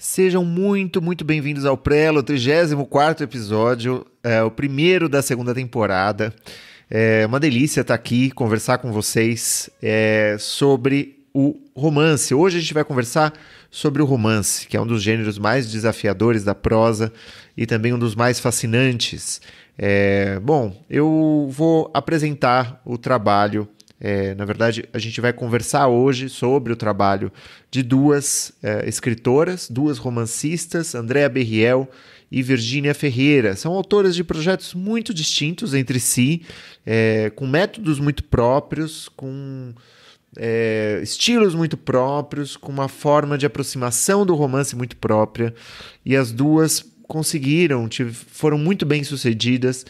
Sejam muito bem-vindos ao Prelo, 34º episódio, o primeiro da segunda temporada. É uma delícia estar aqui, conversar com vocês sobre o romance. Hoje a gente vai conversar sobre o romance, que é um dos gêneros mais desafiadores da prosa e também um dos mais fascinantes. Eu vou apresentar o trabalho. Na verdade, a gente vai conversar hoje sobre o trabalho de duas escritoras, duas romancistas, Andrea Berriel e Virgínia Ferreira. São autoras de projetos muito distintos entre si, com métodos muito próprios, com estilos muito próprios, com uma forma de aproximação do romance muito própria, e as duas foram muito bem sucedidas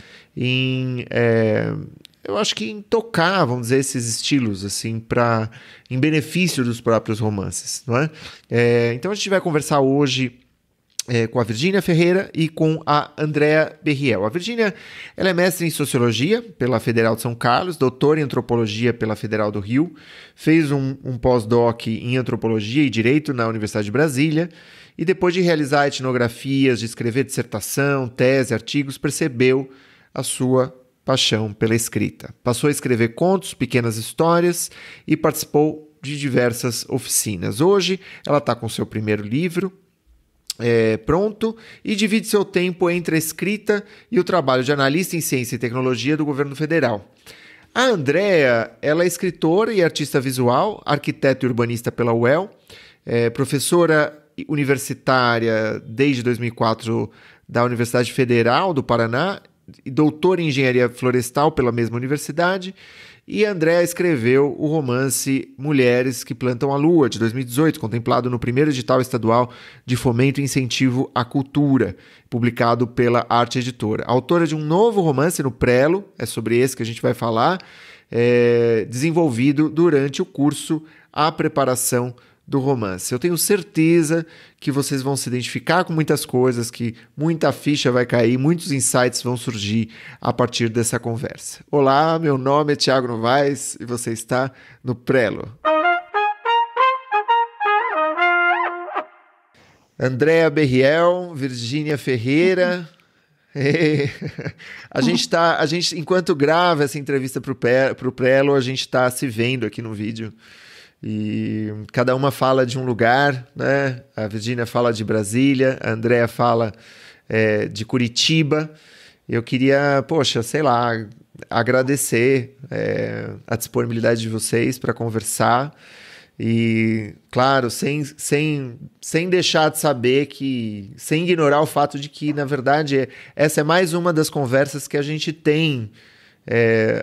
eu acho que em tocar, vamos dizer, esses estilos, assim, em benefício dos próprios romances, não é? Então a gente vai conversar hoje com a Virgínia Ferreira e com a Andrea Berriel. A Virgínia, ela é mestre em Sociologia pela Federal de São Carlos, doutora em Antropologia pela Federal do Rio, fez um pós-doc em Antropologia e Direito na Universidade de Brasília, e depois de realizar etnografias, de escrever dissertação, tese, artigos, percebeu a sua paixão pela escrita. Passou a escrever contos, pequenas histórias e participou de diversas oficinas. Hoje ela está com seu primeiro livro pronto e divide seu tempo entre a escrita e o trabalho de analista em ciência e tecnologia do governo federal. A Andrea, ela é escritora e artista visual, arquiteta e urbanista pela UEL, professora universitária desde 2004 da Universidade Federal do Paraná, doutora em engenharia florestal pela mesma universidade, e Andrea escreveu o romance Mulheres que Plantam a Lua, de 2018, contemplado no primeiro edital estadual de fomento e incentivo à cultura, publicado pela Arte Editora. Autora de um novo romance no Prelo, é sobre esse que a gente vai falar, desenvolvido durante o curso A Preparação do Romance. Eu tenho certeza que vocês vão se identificar com muitas coisas, que muita ficha vai cair, muitos insights vão surgir a partir dessa conversa. Olá, meu nome é Thiago Novaes e você está no Prelo. Andrea Berriel, Virgínia Ferreira. A gente, enquanto grava essa entrevista para o Prelo, a gente está se vendo aqui no vídeo. E cada uma fala de um lugar, né? A Virgínia fala de Brasília, a Andrea fala de Curitiba. Eu queria, agradecer a disponibilidade de vocês para conversar. E, claro, sem deixar de saber sem ignorar o fato de que, na verdade, essa é mais uma das conversas que a gente tem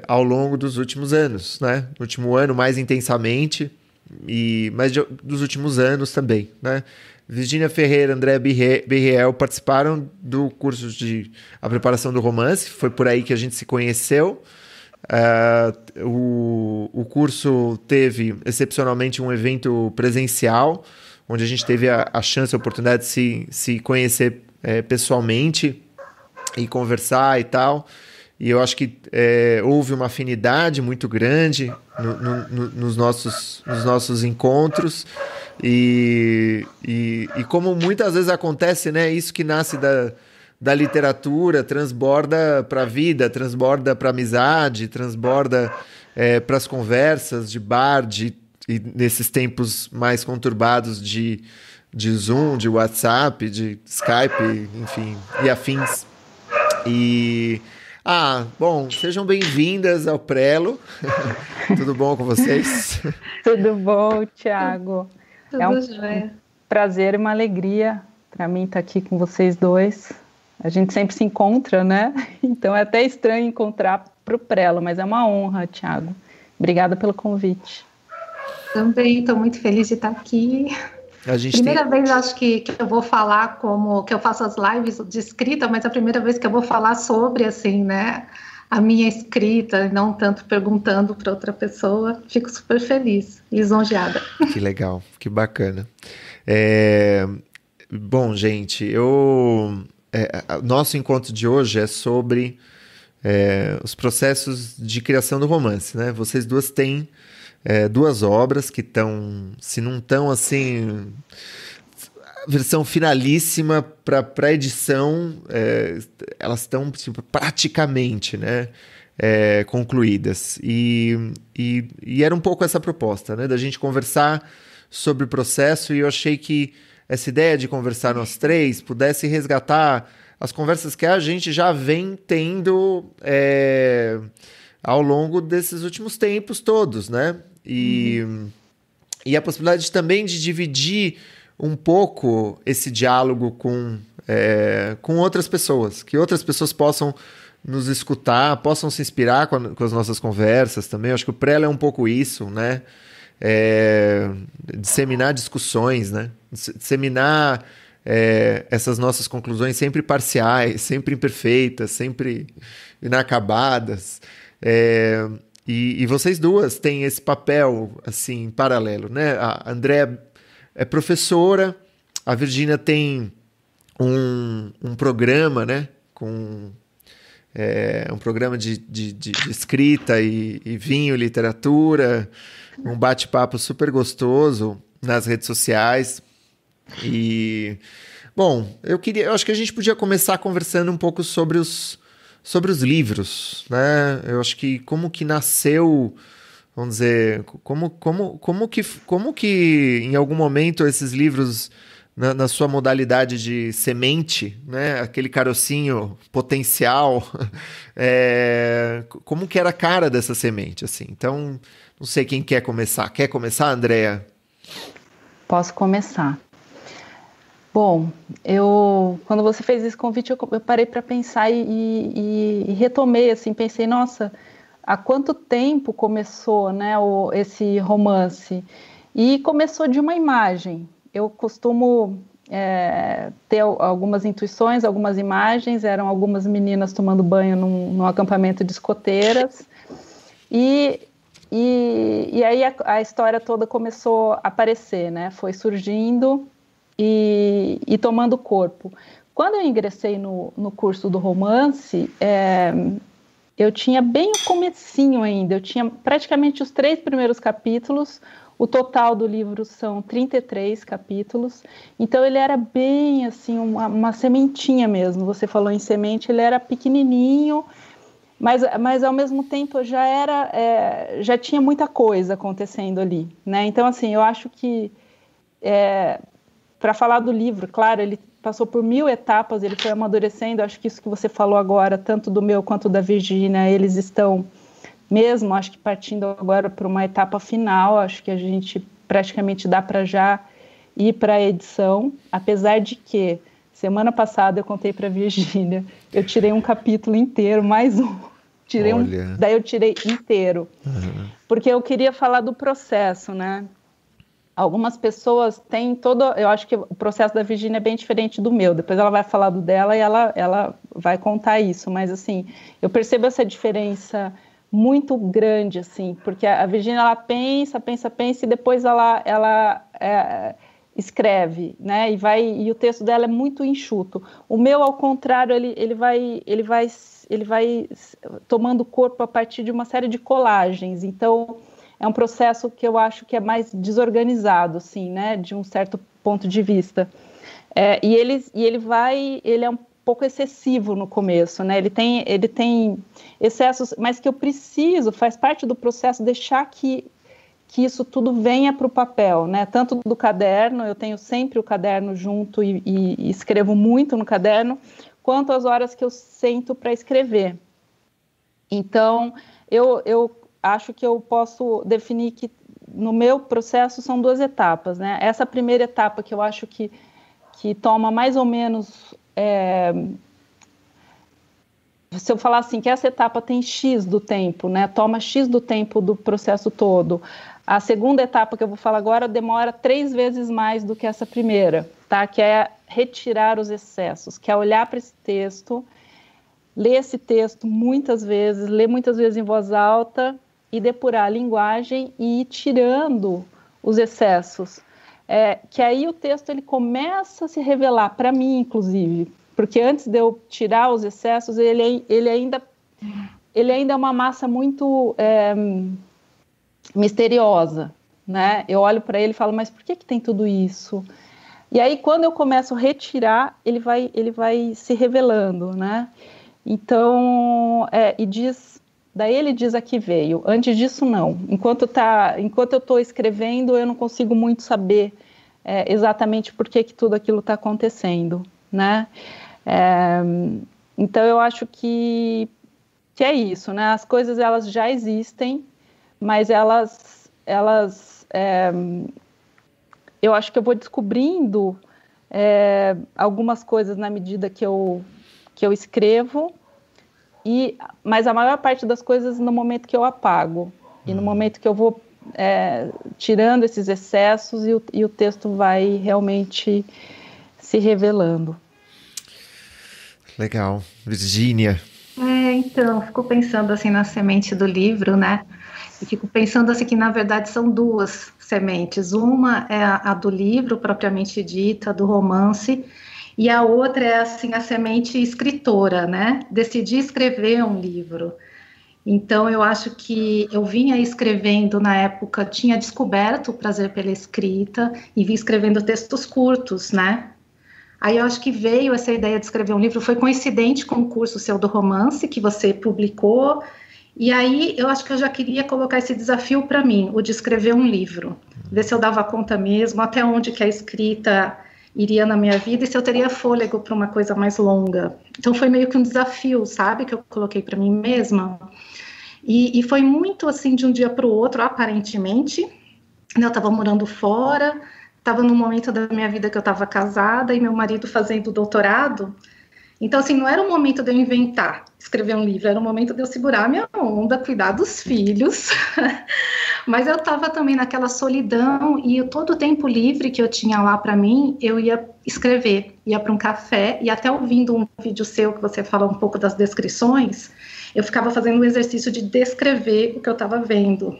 ao longo dos últimos anos, né? No último ano, mais intensamente, mas dos últimos anos também, né? Virgínia Ferreira e Andrea Berriel participaram do curso de A Preparação do Romance, foi por aí que a gente se conheceu. O curso teve, excepcionalmente, um evento presencial, onde a gente teve a chance, a oportunidade de se conhecer pessoalmente e conversar e tal. E eu acho que houve uma afinidade muito grande nos nossos encontros. E como muitas vezes acontece, né, isso que nasce da literatura transborda para a vida, transborda para a amizade, transborda para as conversas de bar, e nesses tempos mais conturbados de Zoom, de WhatsApp, de Skype, enfim, e afins. Sejam bem-vindas ao Prelo. Tudo bom com vocês? Tudo bom, Thiago? Tudo jóia. Prazer e uma alegria para mim estar aqui com vocês dois. A gente sempre se encontra, né? Então é até estranho encontrar para o Prelo, mas é uma honra, Thiago. Obrigada pelo convite. Também estou muito feliz de estar aqui. Primeira vez, acho que eu vou falar que eu faço as lives de escrita, mas é a primeira vez que eu vou falar sobre, assim, né, a minha escrita, e não tanto perguntando para outra pessoa. Fico super feliz, lisonjeada. Que legal, que bacana. Bom, gente, nosso encontro de hoje é sobre os processos de criação do romance, né? Vocês duas têm duas obras que estão, se não estão assim, versão finalíssima para edição, elas estão tipo, praticamente, né, concluídas. E era um pouco essa proposta, né, da gente conversar sobre o processo, e eu achei que essa ideia de conversar nós três pudesse resgatar as conversas que a gente já vem tendo ao longo desses últimos tempos todos, né? E a possibilidade também de dividir um pouco esse diálogo com outras pessoas, que outras pessoas possam nos escutar, possam se inspirar com as nossas conversas também. Eu acho que o Prela é um pouco isso, né? Disseminar discussões, né? Disseminar essas nossas conclusões sempre parciais, sempre imperfeitas, sempre inacabadas. E vocês duas têm esse papel assim paralelo, né? A Andréa é professora, a Virgínia tem um programa, né? Com um programa de escrita e vinho, literatura, um bate-papo super gostoso nas redes sociais. E, bom, eu acho que a gente podia começar conversando um pouco sobre os livros, né? Eu acho que como que nasceu, vamos dizer, como que em algum momento esses livros, na sua modalidade de semente, né? Aquele carocinho potencial, como que era a cara dessa semente, assim? Então, não sei quem quer começar. Quer começar, Andréa? Posso começar. Bom, quando você fez esse convite, eu parei para pensar e retomei, assim, pensei, nossa, há quanto tempo começou, né, esse romance? E começou de uma imagem. Eu costumo ter algumas intuições, algumas imagens, eram algumas meninas tomando banho num acampamento de escoteiras, e aí a história toda começou a aparecer, né, foi surgindo e tomando corpo. Quando eu ingressei no curso do romance, eu tinha bem o comecinho ainda, eu tinha praticamente os 3 primeiros capítulos, o total do livro são 33 capítulos, então ele era bem assim, uma sementinha mesmo, você falou em semente, ele era pequenininho, mas ao mesmo tempo já tinha muita coisa acontecendo ali, né? Então assim, eu acho que para falar do livro, claro, ele passou por 1000 etapas, ele foi amadurecendo, acho que isso que você falou agora, tanto do meu quanto da Virgínia, eles estão mesmo, acho que partindo agora para uma etapa final, acho que a gente praticamente dá para já ir para a edição, apesar de que semana passada eu contei para a Virgínia, eu tirei um capítulo inteiro, mais um, daí eu tirei inteiro, porque eu queria falar do processo, né? Algumas pessoas têm eu acho que o processo da Virgínia é bem diferente do meu, depois ela vai falar do dela e ela vai contar isso, mas assim, eu percebo essa diferença muito grande, assim, porque a Virgínia, ela pensa e depois ela escreve, né, e o texto dela é muito enxuto. O meu, ao contrário, ele vai tomando corpo a partir de uma série de colagens, então é um processo que eu acho que é mais desorganizado, assim, né, de um certo ponto de vista. E ele é um pouco excessivo no começo, né? Ele tem excessos, mas que eu preciso, faz parte do processo, deixar que isso tudo venha para o papel, né? Tanto do caderno, eu tenho sempre o caderno junto e escrevo muito no caderno, quanto as horas que eu sento para escrever. Então, eu acho que eu posso definir que no meu processo são 2 etapas, né? Essa primeira etapa que eu acho que toma mais ou menos... se eu falar assim, que essa etapa tem X do tempo, né? Toma X do tempo do processo todo. A segunda etapa que eu vou falar agora demora 3 vezes mais do que essa primeira, tá? Que é retirar os excessos, que é olhar para esse texto, ler esse texto muitas vezes, ler muitas vezes em voz alta e depurar a linguagem e ir tirando os excessos. Que aí o texto ele começa a se revelar, para mim, inclusive, porque antes de eu tirar os excessos, ele ainda é uma massa muito misteriosa, né? Eu olho para ele e falo, mas por que tem tudo isso? E aí, quando eu começo a retirar, ele vai se revelando, né? Então, daí ele diz a que veio. Antes disso, não. Enquanto eu estou escrevendo, eu não consigo muito saber exatamente por que tudo aquilo está acontecendo, né? Então, eu acho que é isso, né? As coisas, elas já existem, mas eu acho que eu vou descobrindo algumas coisas na medida que eu escrevo, mas a maior parte das coisas no momento que eu apago, e no momento que eu vou tirando esses excessos e o texto vai realmente se revelando. Legal. Virgínia. Então, fico pensando assim na semente do livro, né? E fico pensando assim que na verdade são duas sementes. Uma é a do livro propriamente dita, do romance, e a outra é assim a semente escritora, né? Decidi escrever um livro. Então eu acho que eu vinha escrevendo na época, tinha descoberto o prazer pela escrita e vim escrevendo textos curtos, né? Aí eu acho que veio essa ideia de escrever um livro, foi coincidente com o curso seu do romance que você publicou. E aí eu acho que eu já queria colocar esse desafio para mim, o de escrever um livro, ver se eu dava conta mesmo, até onde que a escrita iria na minha vida e se eu teria fôlego para uma coisa mais longa. Então foi meio que um desafio, sabe, que eu coloquei para mim mesma. E foi muito assim de um dia para o outro, aparentemente. Eu estava morando fora, estava num momento da minha vida que eu estava casada e meu marido fazendo doutorado. Então, assim, não era o momento de eu inventar, escrever um livro, era o momento de eu segurar a minha onda, cuidar dos filhos. Mas eu estava também naquela solidão e todo o tempo livre que eu tinha lá para mim, eu ia escrever, ia para um café e até ouvindo um vídeo seu que você fala um pouco das descrições, eu ficava fazendo o exercício de descrever o que eu estava vendo.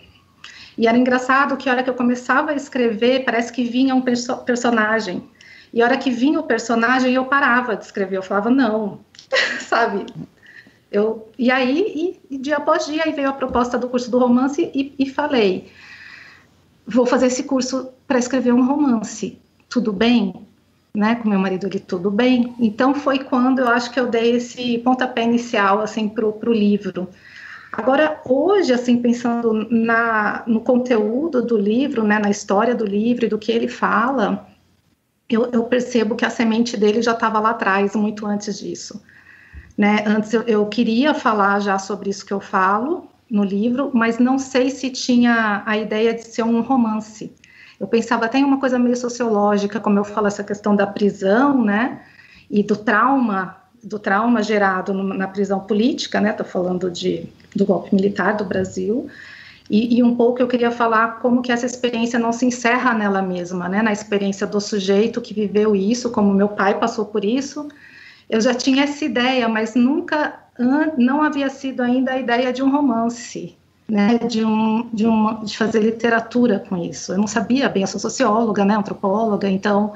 E era engraçado que a hora que eu começava a escrever, parece que vinha um personagem. E a hora que vinha o personagem, eu parava de escrever. Eu falava, não, sabe? E aí, dia após dia, aí veio a proposta do curso do romance e falei, vou fazer esse curso para escrever um romance. Tudo bem? Né? Com meu marido, ele, tudo bem. Então, foi quando eu acho que eu dei esse pontapé inicial, assim, pro livro. Agora, hoje, assim, pensando no conteúdo do livro, né, na história do livro e do que ele fala, eu percebo que a semente dele já estava lá atrás, muito antes disso. Né? Antes eu queria falar já sobre isso que eu falo no livro, mas não sei se tinha a ideia de ser um romance. Eu pensava até em uma coisa meio sociológica, como eu falo, essa questão da prisão, né, e do trauma gerado na prisão política, né, estou falando do golpe militar do Brasil, e um pouco eu queria falar como que essa experiência não se encerra nela mesma, né, na experiência do sujeito que viveu isso, como meu pai passou por isso. Eu já tinha essa ideia, mas nunca, não havia sido ainda a ideia de um romance, né, de fazer literatura com isso. Eu não sabia bem, eu sou socióloga, né, antropóloga, então...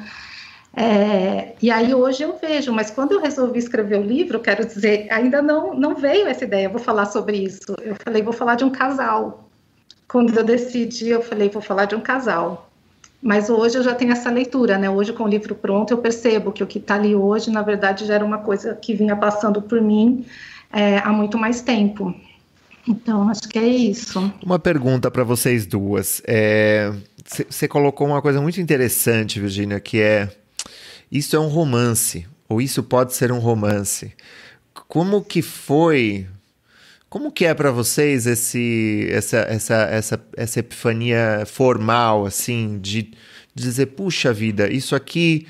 e aí hoje eu vejo, mas quando eu resolvi escrever o livro, quero dizer, ainda não veio essa ideia, eu vou falar sobre isso. Eu falei, vou falar de um casal. Quando eu decidi, eu falei, vou falar de um casal. Mas hoje eu já tenho essa leitura, né? Hoje, com o livro pronto, eu percebo que o que está ali hoje, na verdade, já era uma coisa que vinha passando por mim há muito mais tempo. Então, acho que é isso. Uma pergunta para vocês duas. Você colocou uma coisa muito interessante, Virgínia, que isso é um romance, ou isso pode ser um romance. Como que é para vocês essa epifania formal, assim, de dizer, puxa vida, isso aqui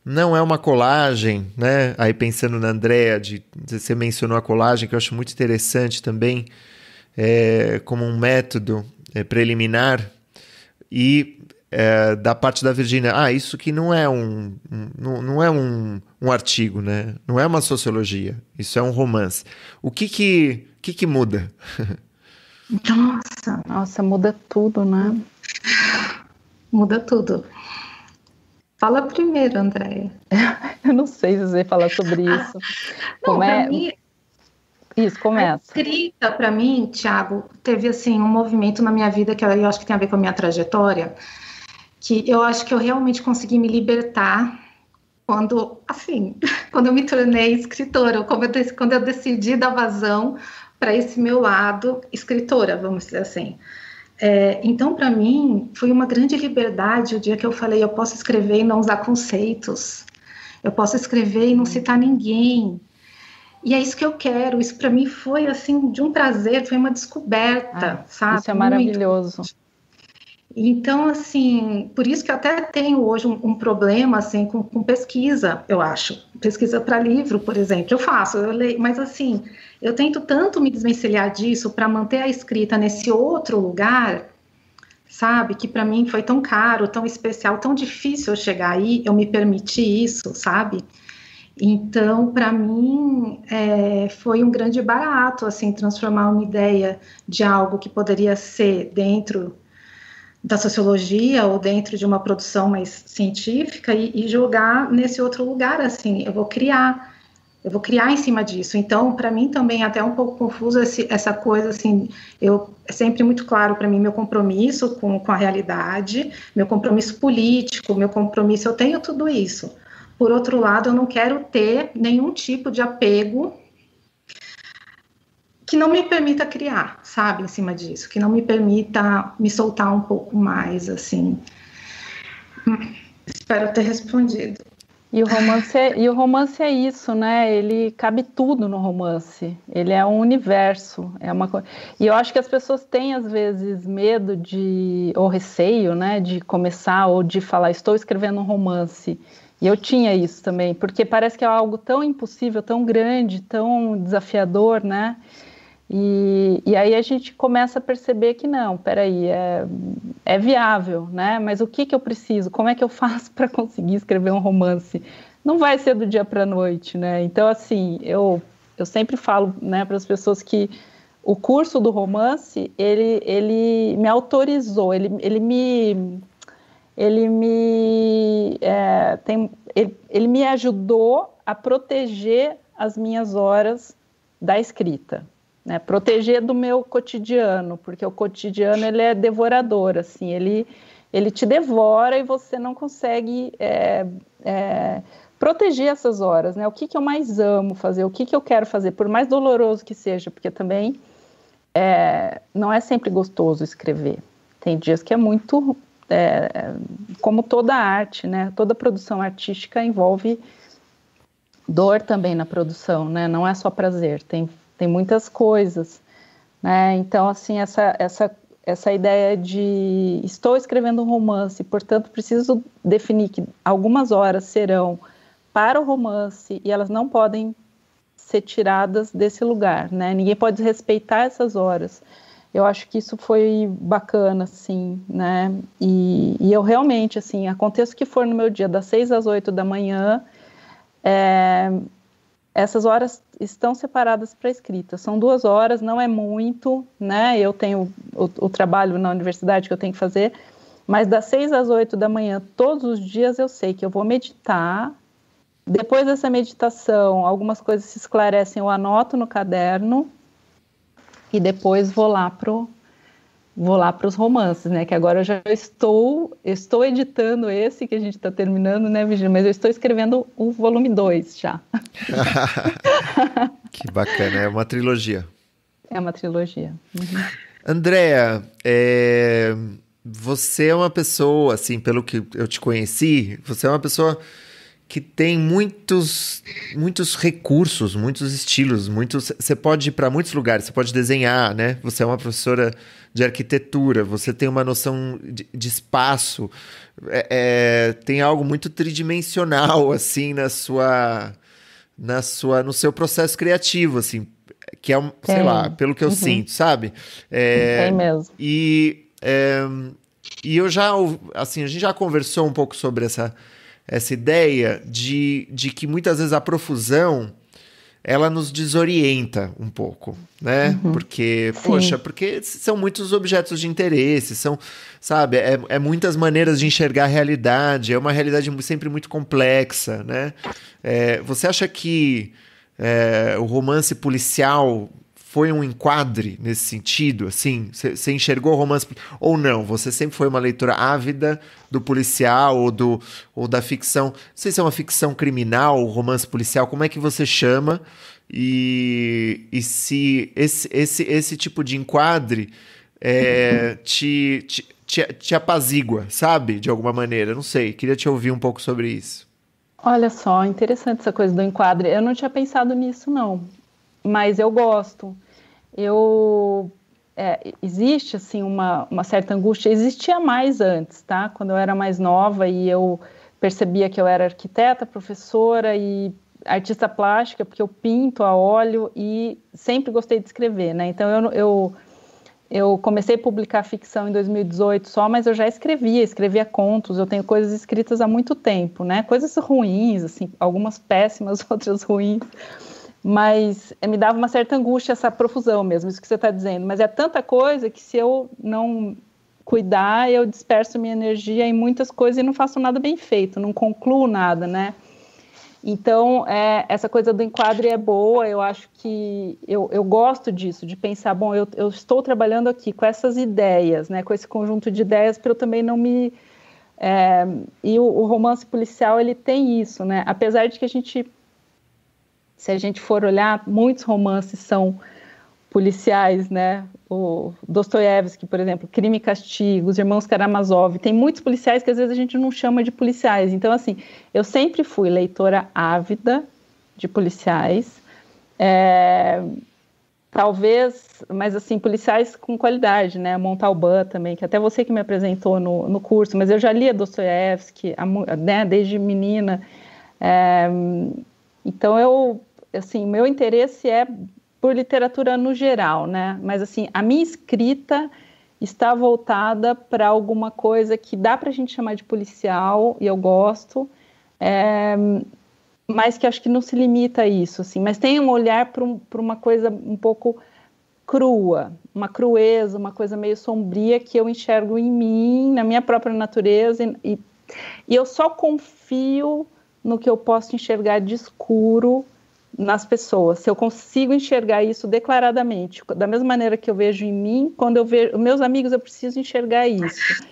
não é uma colagem, né? Aí pensando na Andrea, você mencionou a colagem, que eu acho muito interessante também, como um método preliminar, e da parte da Virgínia, isso aqui não é um artigo, né? Não é uma sociologia, isso é um romance. O que muda? Nossa, muda tudo, né? Muda tudo. Fala primeiro, Andréia. Eu não sei se você falar sobre isso. Isso, começa. A escrita, para mim, Thiago, teve assim um movimento na minha vida que eu acho que tem a ver com a minha trajetória. que eu acho que eu realmente consegui me libertar quando eu me tornei escritora, quando eu decidi dar vazão para esse meu lado escritora, vamos dizer assim. Então, para mim, foi uma grande liberdade o dia que eu falei, eu posso escrever e não usar conceitos, eu posso escrever e não citar ninguém, e é isso que eu quero. Isso para mim foi, assim, de um prazer, foi uma descoberta, sabe? Isso é maravilhoso. Muito. Então, assim, por isso que eu até tenho hoje um problema, assim, com pesquisa, eu acho. Pesquisa para livro, por exemplo, eu faço, eu leio, mas, assim, eu tento tanto me desvencilhar disso para manter a escrita nesse outro lugar, sabe, que para mim foi tão caro, tão especial, tão difícil eu chegar aí, eu me permitir isso, sabe? Então, para mim, foi um grande barato, assim, transformar uma ideia de algo que poderia ser dentro da sociologia ou dentro de uma produção mais científica e jogar nesse outro lugar, assim, eu vou criar em cima disso. Então, para mim também é até um pouco confuso essa coisa, assim, é sempre muito claro para mim meu compromisso com a realidade, meu compromisso político, meu compromisso, eu tenho tudo isso. Por outro lado, eu não quero ter nenhum tipo de apego que não me permita criar, sabe, em cima disso, que não me permita me soltar um pouco mais, assim. Espero ter respondido. E o romance é isso, né? Ele cabe tudo no romance. Ele é um universo, E eu acho que as pessoas têm às vezes medo ou receio, né, de começar ou de falar, estou escrevendo um romance. E eu tinha isso também, porque parece que é algo tão impossível, tão grande, tão desafiador, né? E aí a gente começa a perceber que não, peraí, é viável, né? Mas o que eu preciso? Como é que eu faço para conseguir escrever um romance? Não vai ser do dia para a noite, né? Então, assim, eu sempre falo, né, para as pessoas que o curso do romance, ele me autorizou, ele me ajudou a proteger as minhas horas da escrita. Né, proteger do meu cotidiano, porque o cotidiano ele é devorador, assim, ele te devora e você não consegue proteger essas horas, né? O que eu mais amo fazer, o que eu quero fazer, por mais doloroso que seja, porque também não é sempre gostoso escrever. Tem dias que é muito, como toda arte, né? Toda produção artística envolve dor também na produção, né? Não é só prazer, tem muitas coisas, né? Então, assim, essa ideia de estou escrevendo um romance, portanto, preciso definir que algumas horas serão para o romance e elas não podem ser tiradas desse lugar, né? Ninguém pode respeitar essas horas. Eu acho que isso foi bacana, assim, né? E eu realmente, assim, aconteça o que for no meu dia, das 6 às 8 da manhã, essas horas estão separadas para escrita. São 2 horas, não é muito, né? Eu tenho o trabalho na universidade que eu tenho que fazer, mas das 6 às 8 da manhã, todos os dias, eu sei que eu vou meditar. Depois dessa meditação, algumas coisas se esclarecem, eu anoto no caderno e depois vou lá para os romances, né? Que agora eu já estou editando esse que a gente está terminando, né, Virginia? Mas eu estou escrevendo o volume 2 já. Que bacana, é uma trilogia. É uma trilogia. Uhum. Andréa, você é uma pessoa, assim, pelo que eu te conheci, você é uma pessoa que tem muitos recursos, muitos estilos, você pode ir para muitos lugares, você pode desenhar, né? Você é uma professora de arquitetura, você tem uma noção de espaço, tem algo muito tridimensional, assim, no seu processo criativo, assim, que é, sei lá, pelo que eu sinto, sabe? Tem mesmo. E eu já, assim, a gente já conversou um pouco sobre essa ideia de que muitas vezes a profusão ela nos desorienta um pouco, né? Uhum. Porque, poxa, porque são muitos objetos de interesse, sabe? É muitas maneiras de enxergar a realidade, é uma realidade sempre muito complexa, né? Você acha que o romance policial foi um enquadre nesse sentido? Assim, você enxergou romance ou não? Você sempre foi uma leitora ávida do policial ou da ficção? Não sei se é uma ficção criminal, romance policial, como é que você chama? E se esse tipo de enquadre te apazigua, sabe? De alguma maneira, não sei. Queria te ouvir um pouco sobre isso. Olha só, interessante essa coisa do enquadre. Eu não tinha pensado nisso, não. Mas eu gosto. Existe, assim, uma certa angústia. Existia mais antes, tá? Quando eu era mais nova e eu percebia que eu era arquiteta, professora e artista plástica, porque eu pinto a óleo e sempre gostei de escrever, né? Então, eu comecei a publicar ficção em 2018 só, mas eu já escrevia contos, eu tenho coisas escritas há muito tempo, né? Coisas ruins, assim, algumas péssimas, outras ruins, mas me dava uma certa angústia essa profusão mesmo, isso que você está dizendo, mas é tanta coisa que se eu não cuidar, eu disperso minha energia em muitas coisas e não faço nada bem feito, não concluo nada, né? Então, essa coisa do enquadre é boa, eu acho que eu gosto disso, de pensar, bom, eu estou trabalhando aqui com essas ideias, né, com esse conjunto de ideias para eu também não me... e o romance policial, ele tem isso, né, apesar de que se a gente for olhar, muitos romances são policiais, né, o Dostoiévski, por exemplo, Crime e Castigo, Os Irmãos Karamazov, tem muitos policiais que às vezes a gente não chama de policiais, então assim, eu sempre fui leitora ávida de policiais, talvez, mas assim, policiais com qualidade, né, Montalbán também, que até você que me apresentou no curso, mas eu já lia Dostoiévski, né, desde menina, então assim, meu interesse é por literatura no geral, né? Mas assim, a minha escrita está voltada para alguma coisa que dá para a gente chamar de policial, e eu gosto, mas que acho que não se limita a isso, assim. Mas tem um olhar para uma coisa um pouco crua, uma crueza, uma coisa meio sombria que eu enxergo em mim, na minha própria natureza, e eu só confio no que eu posso enxergar de escuro nas pessoas, se eu consigo enxergar isso declaradamente, da mesma maneira que eu vejo em mim, quando eu vejo meus amigos, eu preciso enxergar isso.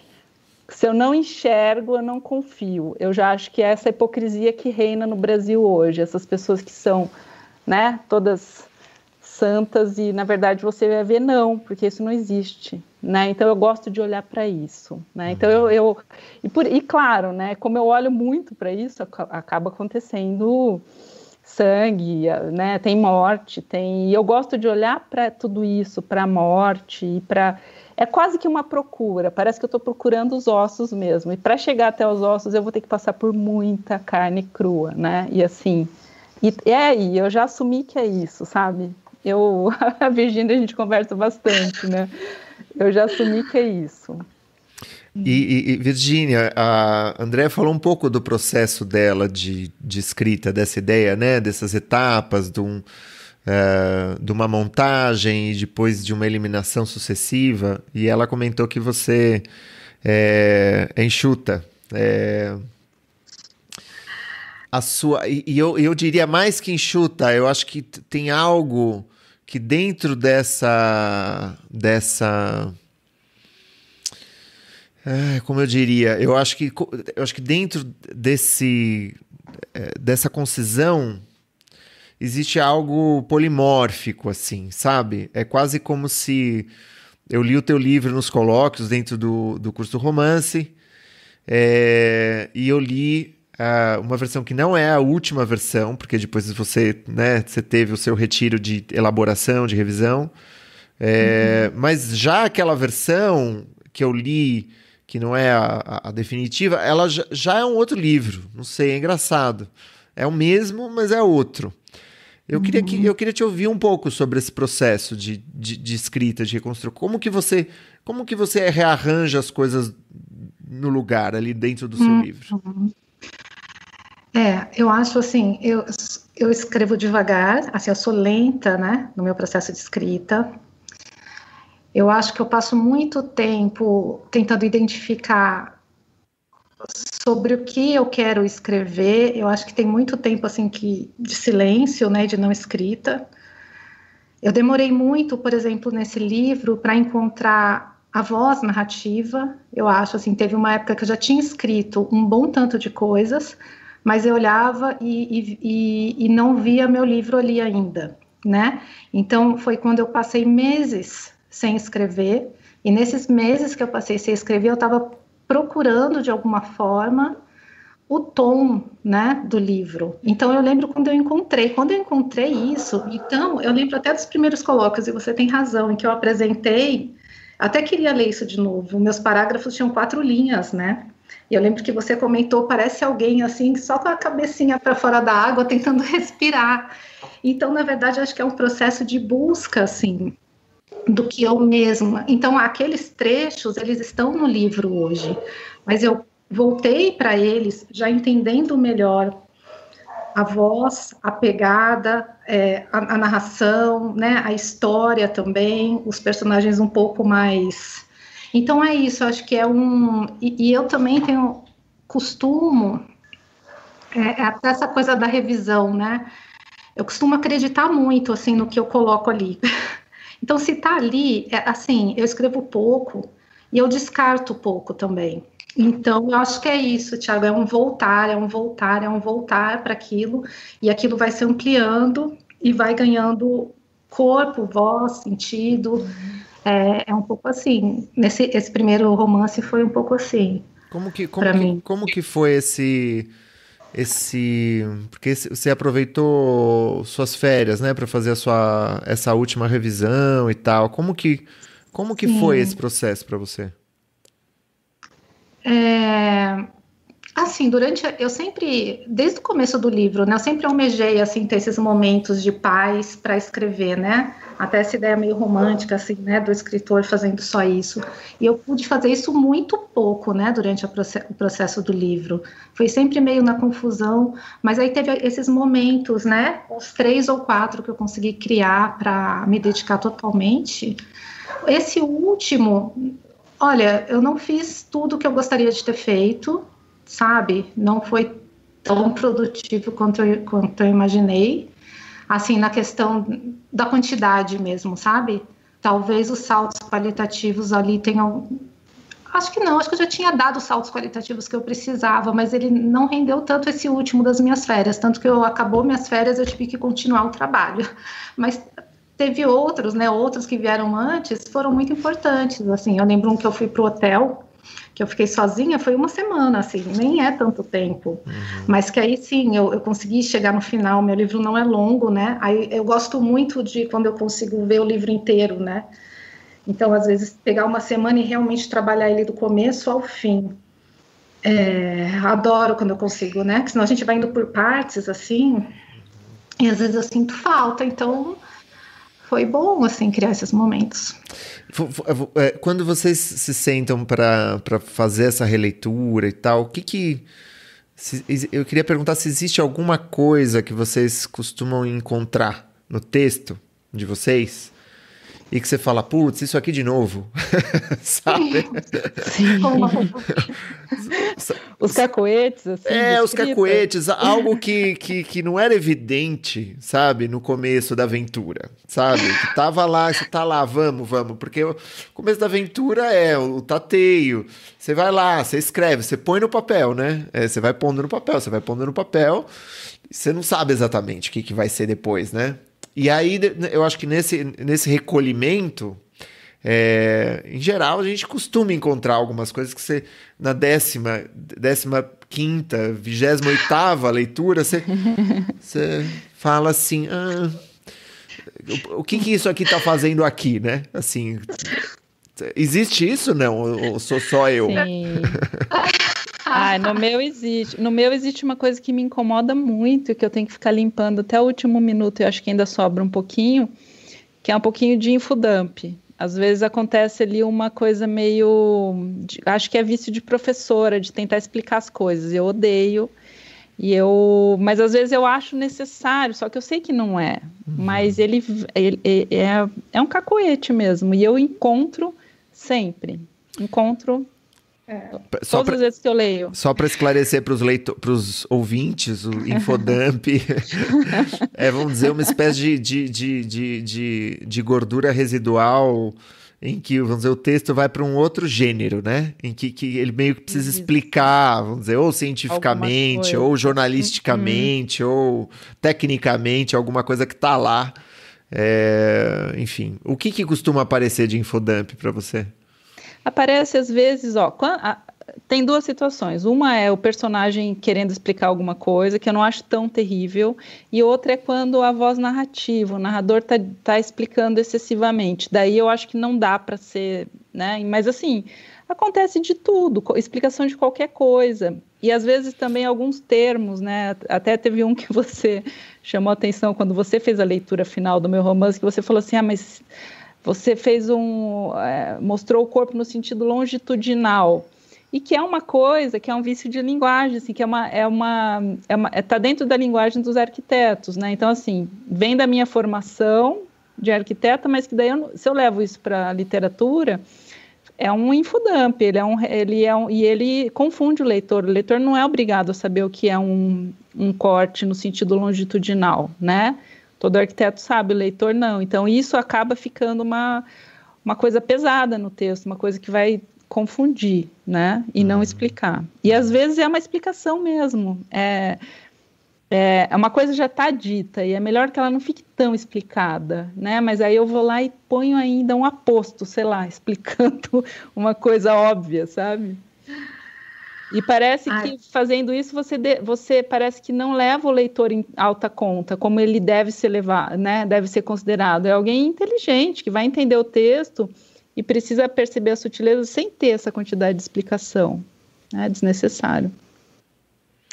Se eu não enxergo, eu não confio. Eu já acho que é essa hipocrisia que reina no Brasil hoje, essas pessoas que são, né, todas santas e, na verdade, você vai ver não, porque isso não existe, né? Então, eu gosto de olhar para isso, né? Então, e claro, né, como eu olho muito para isso, acaba acontecendo sangue, né? Tem morte, e eu gosto de olhar para tudo isso, para a morte, e é quase que uma procura, parece que eu estou procurando os ossos mesmo, e para chegar até os ossos eu vou ter que passar por muita carne crua, né? E assim, e eu já assumi que é isso, sabe? A Virgínia, a gente conversa bastante, né? Eu já assumi que é isso. E Virgínia, a Andréa falou um pouco do processo dela de escrita, dessa ideia, né, dessas etapas, de uma montagem e depois de uma eliminação sucessiva, e ela comentou que você é enxuta. Eu diria mais que enxuta, eu acho que tem algo que dentro dessa como eu diria, eu acho que dentro dessa concisão existe algo polimórfico, assim, sabe? É quase como se eu li o teu livro nos colóquios dentro do curso do romance, e eu li uma versão que não é a última versão, porque depois você teve o seu retiro de elaboração, de revisão, mas já aquela versão que eu li, que não é a definitiva, ela já é um outro livro. Não sei, é engraçado. É o mesmo, mas é outro. Eu queria te ouvir um pouco sobre esse processo de escrita, de reconstrução. Como que você rearranja as coisas no lugar, ali dentro do seu livro? Eu acho assim, eu escrevo devagar, assim, eu sou lenta, né, no meu processo de escrita. Eu acho que eu passo muito tempo tentando identificar sobre o que eu quero escrever. Eu acho que tem muito tempo assim de silêncio, né, de não escrita. Eu demorei muito, por exemplo, nesse livro, para encontrar a voz narrativa. Eu acho, assim, teve uma época que eu já tinha escrito um bom tanto de coisas, mas eu olhava e não via meu livro ali ainda, né? Então, foi quando eu passei meses sem escrever, e nesses meses que eu passei sem escrever, eu estava procurando, de alguma forma, o tom, né, do livro. Então, eu lembro quando eu encontrei isso, então, eu lembro até dos primeiros colóquios, e você tem razão, em que eu apresentei, até queria ler isso de novo, meus parágrafos tinham 4 linhas, né, e eu lembro que você comentou, parece alguém, assim, só com a cabecinha para fora da água, tentando respirar. Então, na verdade, acho que é um processo de busca, assim, do que eu mesma. Então, aqueles trechos, eles estão no livro hoje, mas eu voltei para eles já entendendo melhor a voz, a pegada, a narração, né, a história também, os personagens um pouco mais... Então é isso, acho que é um... E eu também tenho costumo, até essa coisa da revisão, né, eu costumo acreditar muito, assim, no que eu coloco ali. Então, se está ali, assim, eu escrevo pouco e eu descarto pouco também. Então, eu acho que é isso, Thiago, é um voltar para aquilo, e aquilo vai se ampliando e vai ganhando corpo, voz, sentido. É um pouco assim. Esse primeiro romance foi um pouco assim. Como que foi esse porque você aproveitou suas férias, né, para fazer essa última revisão e tal. Como que foi esse processo para você? Assim, eu sempre, desde o começo do livro, né, eu sempre almejei, assim, ter esses momentos de paz para escrever, né, até essa ideia meio romântica, assim, né, do escritor fazendo só isso, e eu pude fazer isso muito pouco, né, durante o processo do livro, foi sempre meio na confusão, mas aí teve esses momentos, né, os 3 ou 4 que eu consegui criar para me dedicar totalmente. Esse último, olha, eu não fiz tudo que eu gostaria de ter feito, sabe? Não foi tão produtivo quanto eu imaginei, assim, na questão da quantidade mesmo, sabe? Talvez os saltos qualitativos ali tenham... Acho que não, acho que eu já tinha dado os saltos qualitativos que eu precisava, mas ele não rendeu tanto esse último das minhas férias, tanto que acabou minhas férias, eu tive que continuar o trabalho. Mas teve outros, né? Outros que vieram antes foram muito importantes, assim. Eu lembro um que eu fui pro hotel, que eu fiquei sozinha, foi 1 semana, assim, nem é tanto tempo, mas que aí sim, eu consegui chegar no final, meu livro não é longo, né, aí eu gosto muito de quando eu consigo ver o livro inteiro, né, então às vezes pegar 1 semana e realmente trabalhar ele do começo ao fim, adoro quando eu consigo, né, porque senão a gente vai indo por partes, assim, e às vezes eu sinto falta, então... Foi bom, assim, criar esses momentos. Quando vocês se sentam para fazer essa releitura e tal, eu queria perguntar se existe alguma coisa que vocês costumam encontrar no texto de vocês e que você fala, putz, isso aqui de novo, sabe? Sim. Os cacoetes, assim. Os cacoetes, algo que não era evidente, sabe, no começo da aventura, sabe? Que tava lá, você tá lá, vamos, porque o começo da aventura é o tateio, você vai lá, você escreve, você põe no papel, né? Você vai pondo no papel, você não sabe exatamente o que vai ser depois, né? E aí, eu acho que nesse recolhimento, em geral, a gente costuma encontrar algumas coisas que você, na 15ª, 28ª leitura, você fala assim, o que isso aqui tá fazendo aqui, né? Assim, existe isso, não? Ou sou só eu? Sim. No meu existe uma coisa que me incomoda muito, que eu tenho que ficar limpando até o último minuto, e acho que ainda sobra um pouquinho, que é um pouquinho de infodump. Às vezes acontece ali uma coisa meio... acho que é vício de professora, de tentar explicar as coisas. Eu odeio, mas às vezes eu acho necessário, só que eu sei que não é. Mas ele é um cacoete mesmo, e eu encontro sempre. Todas as vezes que eu leio. Só para esclarecer para os ouvintes, o Infodump vamos dizer, uma espécie de gordura residual em que, vamos dizer, o texto vai para um outro gênero, né? Em que ele meio que precisa explicar, vamos dizer, ou cientificamente, ou jornalisticamente, ou tecnicamente, alguma coisa que está lá. Enfim, o que costuma aparecer de Infodump para você? Aparece às vezes, tem duas situações. Uma é o personagem querendo explicar alguma coisa, que eu não acho tão terrível, e outra é quando a voz narrativa, o narrador tá explicando excessivamente. Daí eu acho que não dá para ser, né? Mas assim, acontece de tudo, explicação de qualquer coisa. E às vezes também alguns termos, né? Até teve um que você chamou a atenção quando você fez a leitura final do meu romance, que você falou assim, mas você fez mostrou o corpo no sentido longitudinal. E que é uma coisa, que é um vício de linguagem, assim, que tá dentro da linguagem dos arquitetos, né? Então, assim, vem da minha formação de arquiteta, mas que daí, se eu levo isso para a literatura, é um infodump, e ele confunde o leitor. O leitor não é obrigado a saber o que é um corte no sentido longitudinal, né? Todo arquiteto sabe, o leitor não. Então, isso acaba ficando uma coisa pesada no texto, uma coisa que vai confundir, né? E não explicar. E às vezes é uma explicação mesmo. Uma coisa já está dita e é melhor que ela não fique tão explicada, né? Mas aí eu vou lá e ponho ainda um aposto, sei lá, explicando uma coisa óbvia, sabe? E parece que fazendo isso você parece que não leva o leitor em alta conta, como ele deve ser levado, né? Deve ser considerado. É alguém inteligente que vai entender o texto e precisa perceber a sutileza sem ter essa quantidade de explicação. É desnecessário.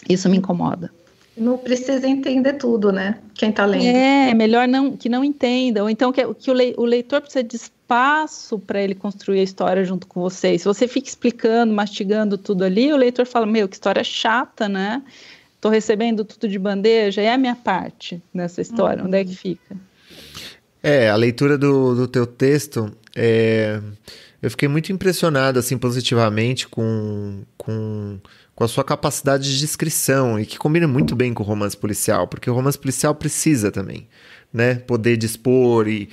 Isso me incomoda. Não precisa entender tudo, né? Quem está lendo. É melhor que não entenda. Ou então que o leitor precisa de espaço para ele construir a história junto com você. E se você fica explicando, mastigando tudo ali, o leitor fala, que história chata, né? Estou recebendo tudo de bandeja, é a minha parte nessa história. Onde é que fica? A leitura do teu texto, eu fiquei muito impressionado, assim, positivamente com a sua capacidade de descrição, e que combina muito bem com o romance policial, porque o romance policial precisa também, né, poder dispor e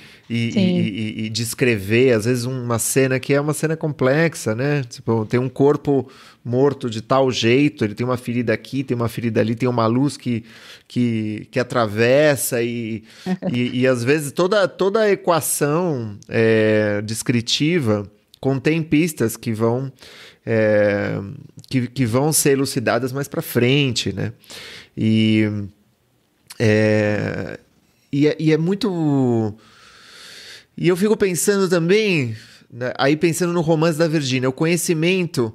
descrever, às vezes, uma cena que é uma cena complexa, né, tipo, tem um corpo morto de tal jeito, ele tem uma ferida aqui, tem uma ferida ali, tem uma luz que atravessa e às vezes toda a equação descritiva contém pistas que vão ser elucidadas mais para frente, né? E é muito... E eu fico pensando também, né, aí pensando no romance da Virgínia, o conhecimento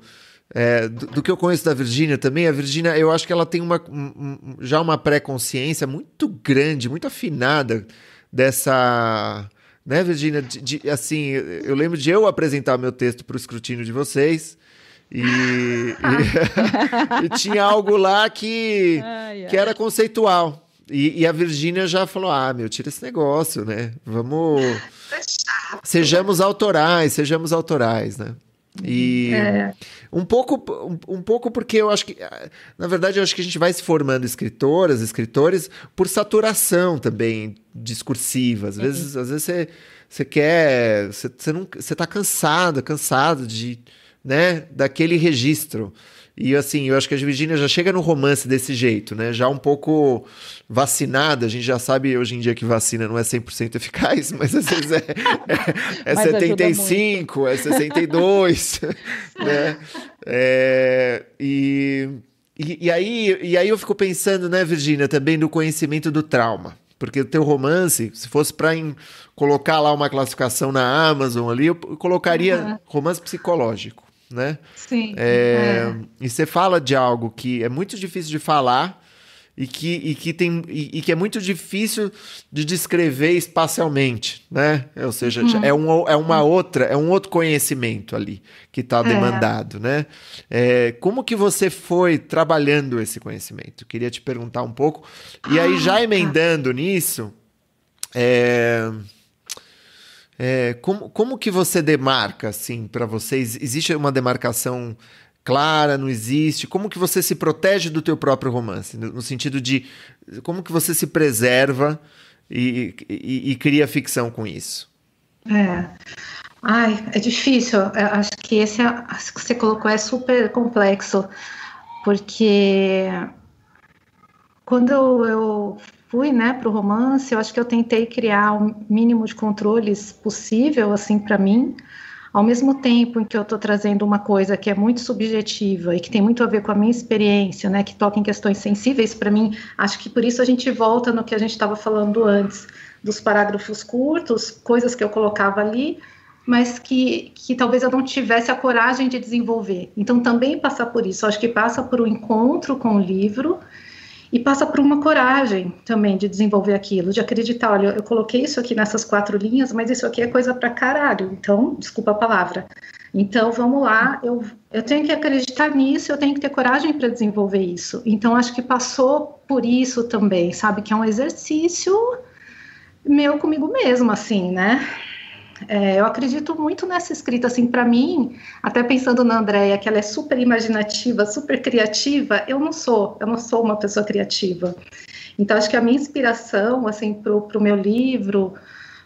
do que eu conheço da Virgínia também. A Virgínia, eu acho que ela tem já uma pré-consciência muito grande, muito afinada dessa... Né, Virgínia? Assim, eu lembro de eu apresentar meu texto para o escrutínio de vocês e tinha algo lá que era conceitual. E a Virgínia já falou, tira esse negócio, né? Vamos... Sejamos autorais, né? E um pouco porque eu acho que, na verdade, eu acho que a gente vai se formando escritores, por saturação também discursiva. Às vezes você quer, você tá cansado de, né, daquele registro. E assim, eu acho que a Virgínia já chega no romance desse jeito, né? Já um pouco vacinada. A gente já sabe hoje em dia que vacina não é 100% eficaz, mas às vezes é 75%, é 62%, né? E aí eu fico pensando, né, Virgínia, também no conhecimento do trauma. Porque o teu romance, se fosse para colocar lá uma classificação na Amazon ali, eu colocaria romance psicológico, né? Sim. E você fala de algo que é muito difícil de falar e que é muito difícil de descrever espacialmente, né? Ou seja, é um outro conhecimento ali que está demandado, né? Como que você foi trabalhando esse conhecimento? Queria te perguntar um pouco. E aí, já emendando nisso, como que você demarca, assim, para vocês? Existe uma demarcação clara, não existe? Como que você se protege do teu próprio romance? No sentido de como que você se preserva e cria ficção com isso? É difícil. Eu acho que esse que você colocou é super complexo, porque quando eu fui, né, para o romance, eu acho que eu tentei criar o mínimo de controles possível, assim, para mim, ao mesmo tempo em que eu estou trazendo uma coisa que é muito subjetiva e que tem muito a ver com a minha experiência, né, que toca em questões sensíveis para mim. Acho que por isso a gente volta no que a gente estava falando antes, dos parágrafos curtos, coisas que eu colocava ali, mas que talvez eu não tivesse a coragem de desenvolver. Então, também passar por isso. Acho que passa por um encontro com o livro e passa por uma coragem também de desenvolver aquilo, de acreditar, olha, eu coloquei isso aqui nessas 4 linhas, mas isso aqui é coisa pra caralho, então, desculpa a palavra. Então, vamos lá, eu tenho que acreditar nisso, eu tenho que ter coragem para desenvolver isso. Então, acho que passou por isso também, sabe? Que é um exercício meu comigo mesmo, assim, né? Eu acredito muito nessa escrita, assim, para mim, até pensando na Andréia, que ela é super imaginativa, super criativa, eu não sou uma pessoa criativa. Então, acho que a minha inspiração, assim, pro meu livro,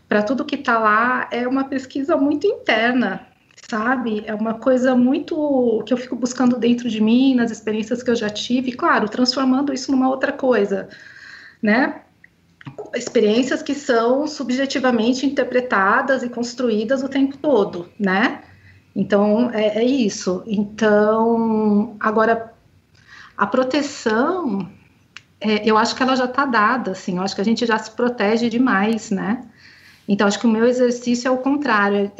para tudo que está lá, é uma pesquisa muito interna, sabe? É uma coisa muito que eu fico buscando dentro de mim, nas experiências que eu já tive, claro, transformando isso numa outra coisa, né? Experiências que são subjetivamente interpretadas e construídas o tempo todo, né? Então, é isso. Então, agora, a proteção, eu acho que ela já está dada, assim, eu acho que a gente já se protege demais, né? Então, acho que o meu exercício é o contrário,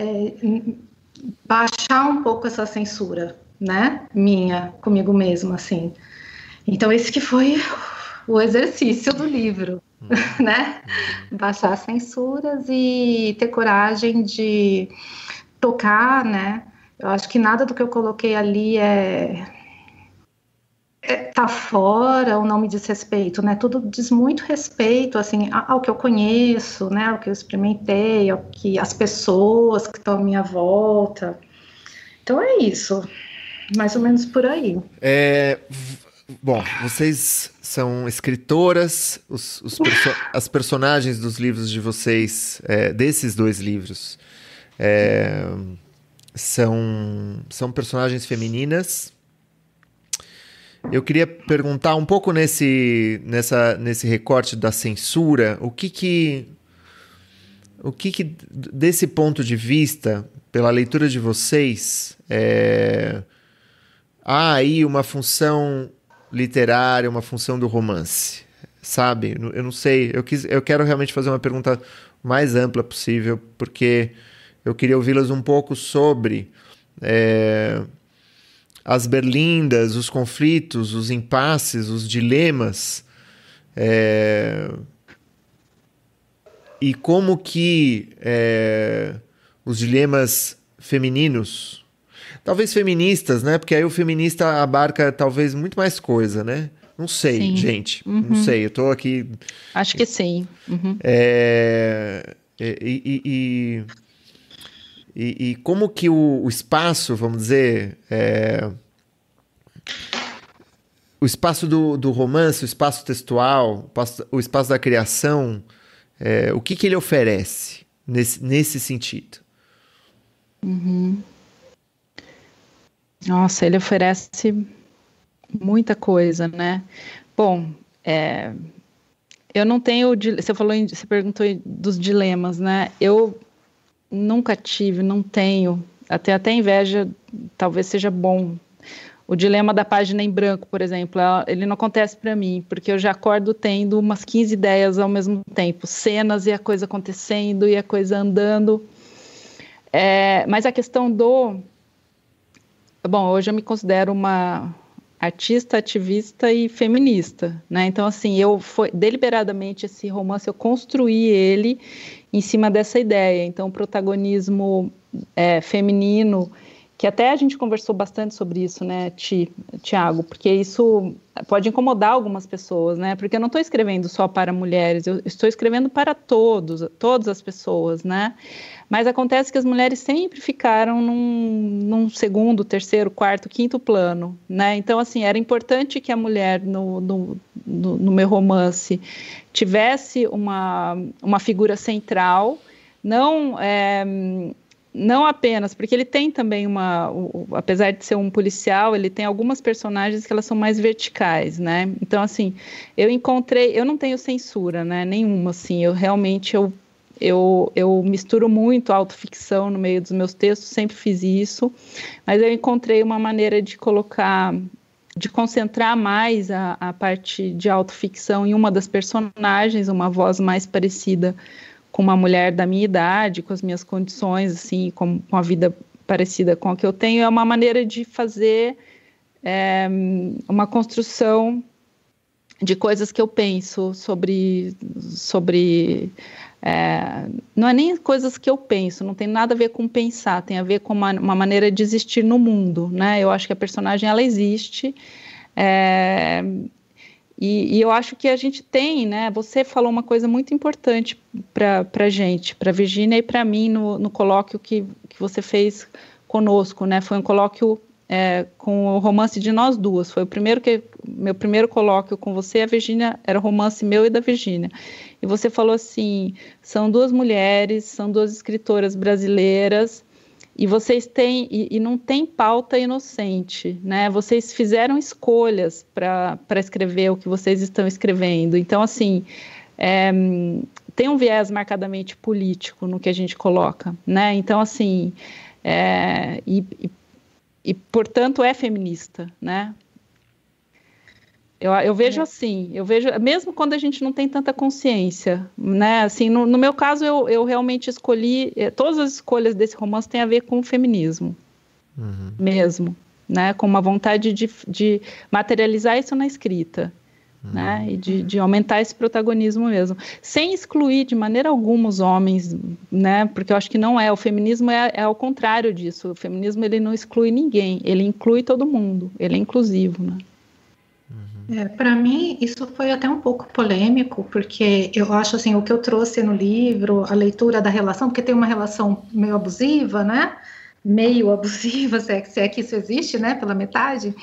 baixar um pouco essa censura, né? Minha, comigo mesma, assim. Então, esse que foi o exercício do livro. Né? Baixar as censuras e ter coragem de tocar, né? Eu acho que nada do que eu coloquei ali tá fora ou não me diz respeito, né? Tudo diz muito respeito, assim, ao que eu conheço, né? Ao que eu experimentei, ao que as pessoas que estão à minha volta. Então é isso, mais ou menos por aí. Bom, vocês são escritoras, as personagens dos livros de vocês, desses 2 livros, são personagens femininas. Eu queria perguntar um pouco nesse recorte da censura, o que desse ponto de vista, pela leitura de vocês, há aí uma função literária, uma função do romance, sabe? Eu não sei, eu quero realmente fazer uma pergunta mais ampla possível, porque eu queria ouvi-las um pouco sobre as berlindas, os conflitos, os impasses, os dilemas, e como que os dilemas femininos, talvez feministas, né? Porque aí o feminista abarca talvez muito mais coisa, né? Não sei, sim. Gente. Uhum. Não sei, eu tô aqui... Acho que sim. Uhum. E como que o espaço, vamos dizer... o espaço do romance, o espaço textual, o espaço da criação, o que ele oferece nesse sentido? Uhum. Nossa, ele oferece muita coisa, né? Bom, eu não tenho... Você perguntou dos dilemas, né? Eu nunca tive, não tenho, até inveja, talvez seja bom. O dilema da página em branco, por exemplo, ele não acontece para mim, porque eu já acordo tendo umas 15 ideias ao mesmo tempo, cenas e a coisa acontecendo e a coisa andando. Mas a questão Bom, hoje eu me considero uma artista, ativista e feminista, né? Então, assim, deliberadamente esse romance, eu construí ele em cima dessa ideia. Então, o protagonismo feminino que até a gente conversou bastante sobre isso, né, Tiago, porque isso pode incomodar algumas pessoas, né, porque eu não estou escrevendo só para mulheres, eu estou escrevendo para todas as pessoas, né, mas acontece que as mulheres sempre ficaram num segundo, terceiro, quarto, quinto plano, né, então, assim, era importante que a mulher no meu romance tivesse uma figura central, não apenas, porque ele tem também apesar de ser um policial, ele tem algumas personagens que elas são mais verticais, né? Então, assim, eu não tenho censura, né? Nenhuma, assim, eu misturo muito autoficção no meio dos meus textos, sempre fiz isso, mas eu encontrei uma maneira de concentrar mais a parte de autoficção em uma das personagens, uma voz mais parecida com uma mulher da minha idade, com as minhas condições, assim, com a vida parecida com a que eu tenho, é uma maneira de fazer uma construção de coisas que eu penso sobre não é nem coisas que eu penso, não tem nada a ver com pensar, tem a ver com uma maneira de existir no mundo, né? Eu acho que a personagem, ela existe, e eu acho que a gente tem, né? Você falou uma coisa muito importante para a gente, para a Virgínia e para mim no colóquio que você fez conosco, né? Foi um colóquio com o romance de nós duas. Foi meu primeiro colóquio com você, a Virgínia, era o romance meu e da Virgínia. E você falou assim: são duas mulheres, são duas escritoras brasileiras. E vocês têm, e não tem pauta inocente, né? Vocês fizeram escolhas para escrever o que vocês estão escrevendo. Então, assim, tem um viés marcadamente político no que a gente coloca, né? Então, assim, portanto, é feminista, né? Eu vejo assim, mesmo quando a gente não tem tanta consciência, né? Assim, no meu caso, eu realmente escolhi, todas as escolhas desse romance têm a ver com o feminismo, mesmo, né? Com uma vontade de materializar isso na escrita, né? E de aumentar esse protagonismo mesmo, sem excluir de maneira alguma os homens, né? Porque eu acho que não o feminismo é ao contrário disso, o feminismo ele não exclui ninguém, ele inclui todo mundo, ele é inclusivo, né? Para mim, isso foi até um pouco polêmico, porque eu acho assim, o que eu trouxe no livro, a leitura da relação, porque tem uma relação meio abusiva, né? Meio abusiva, se é que isso existe, né? Pela metade.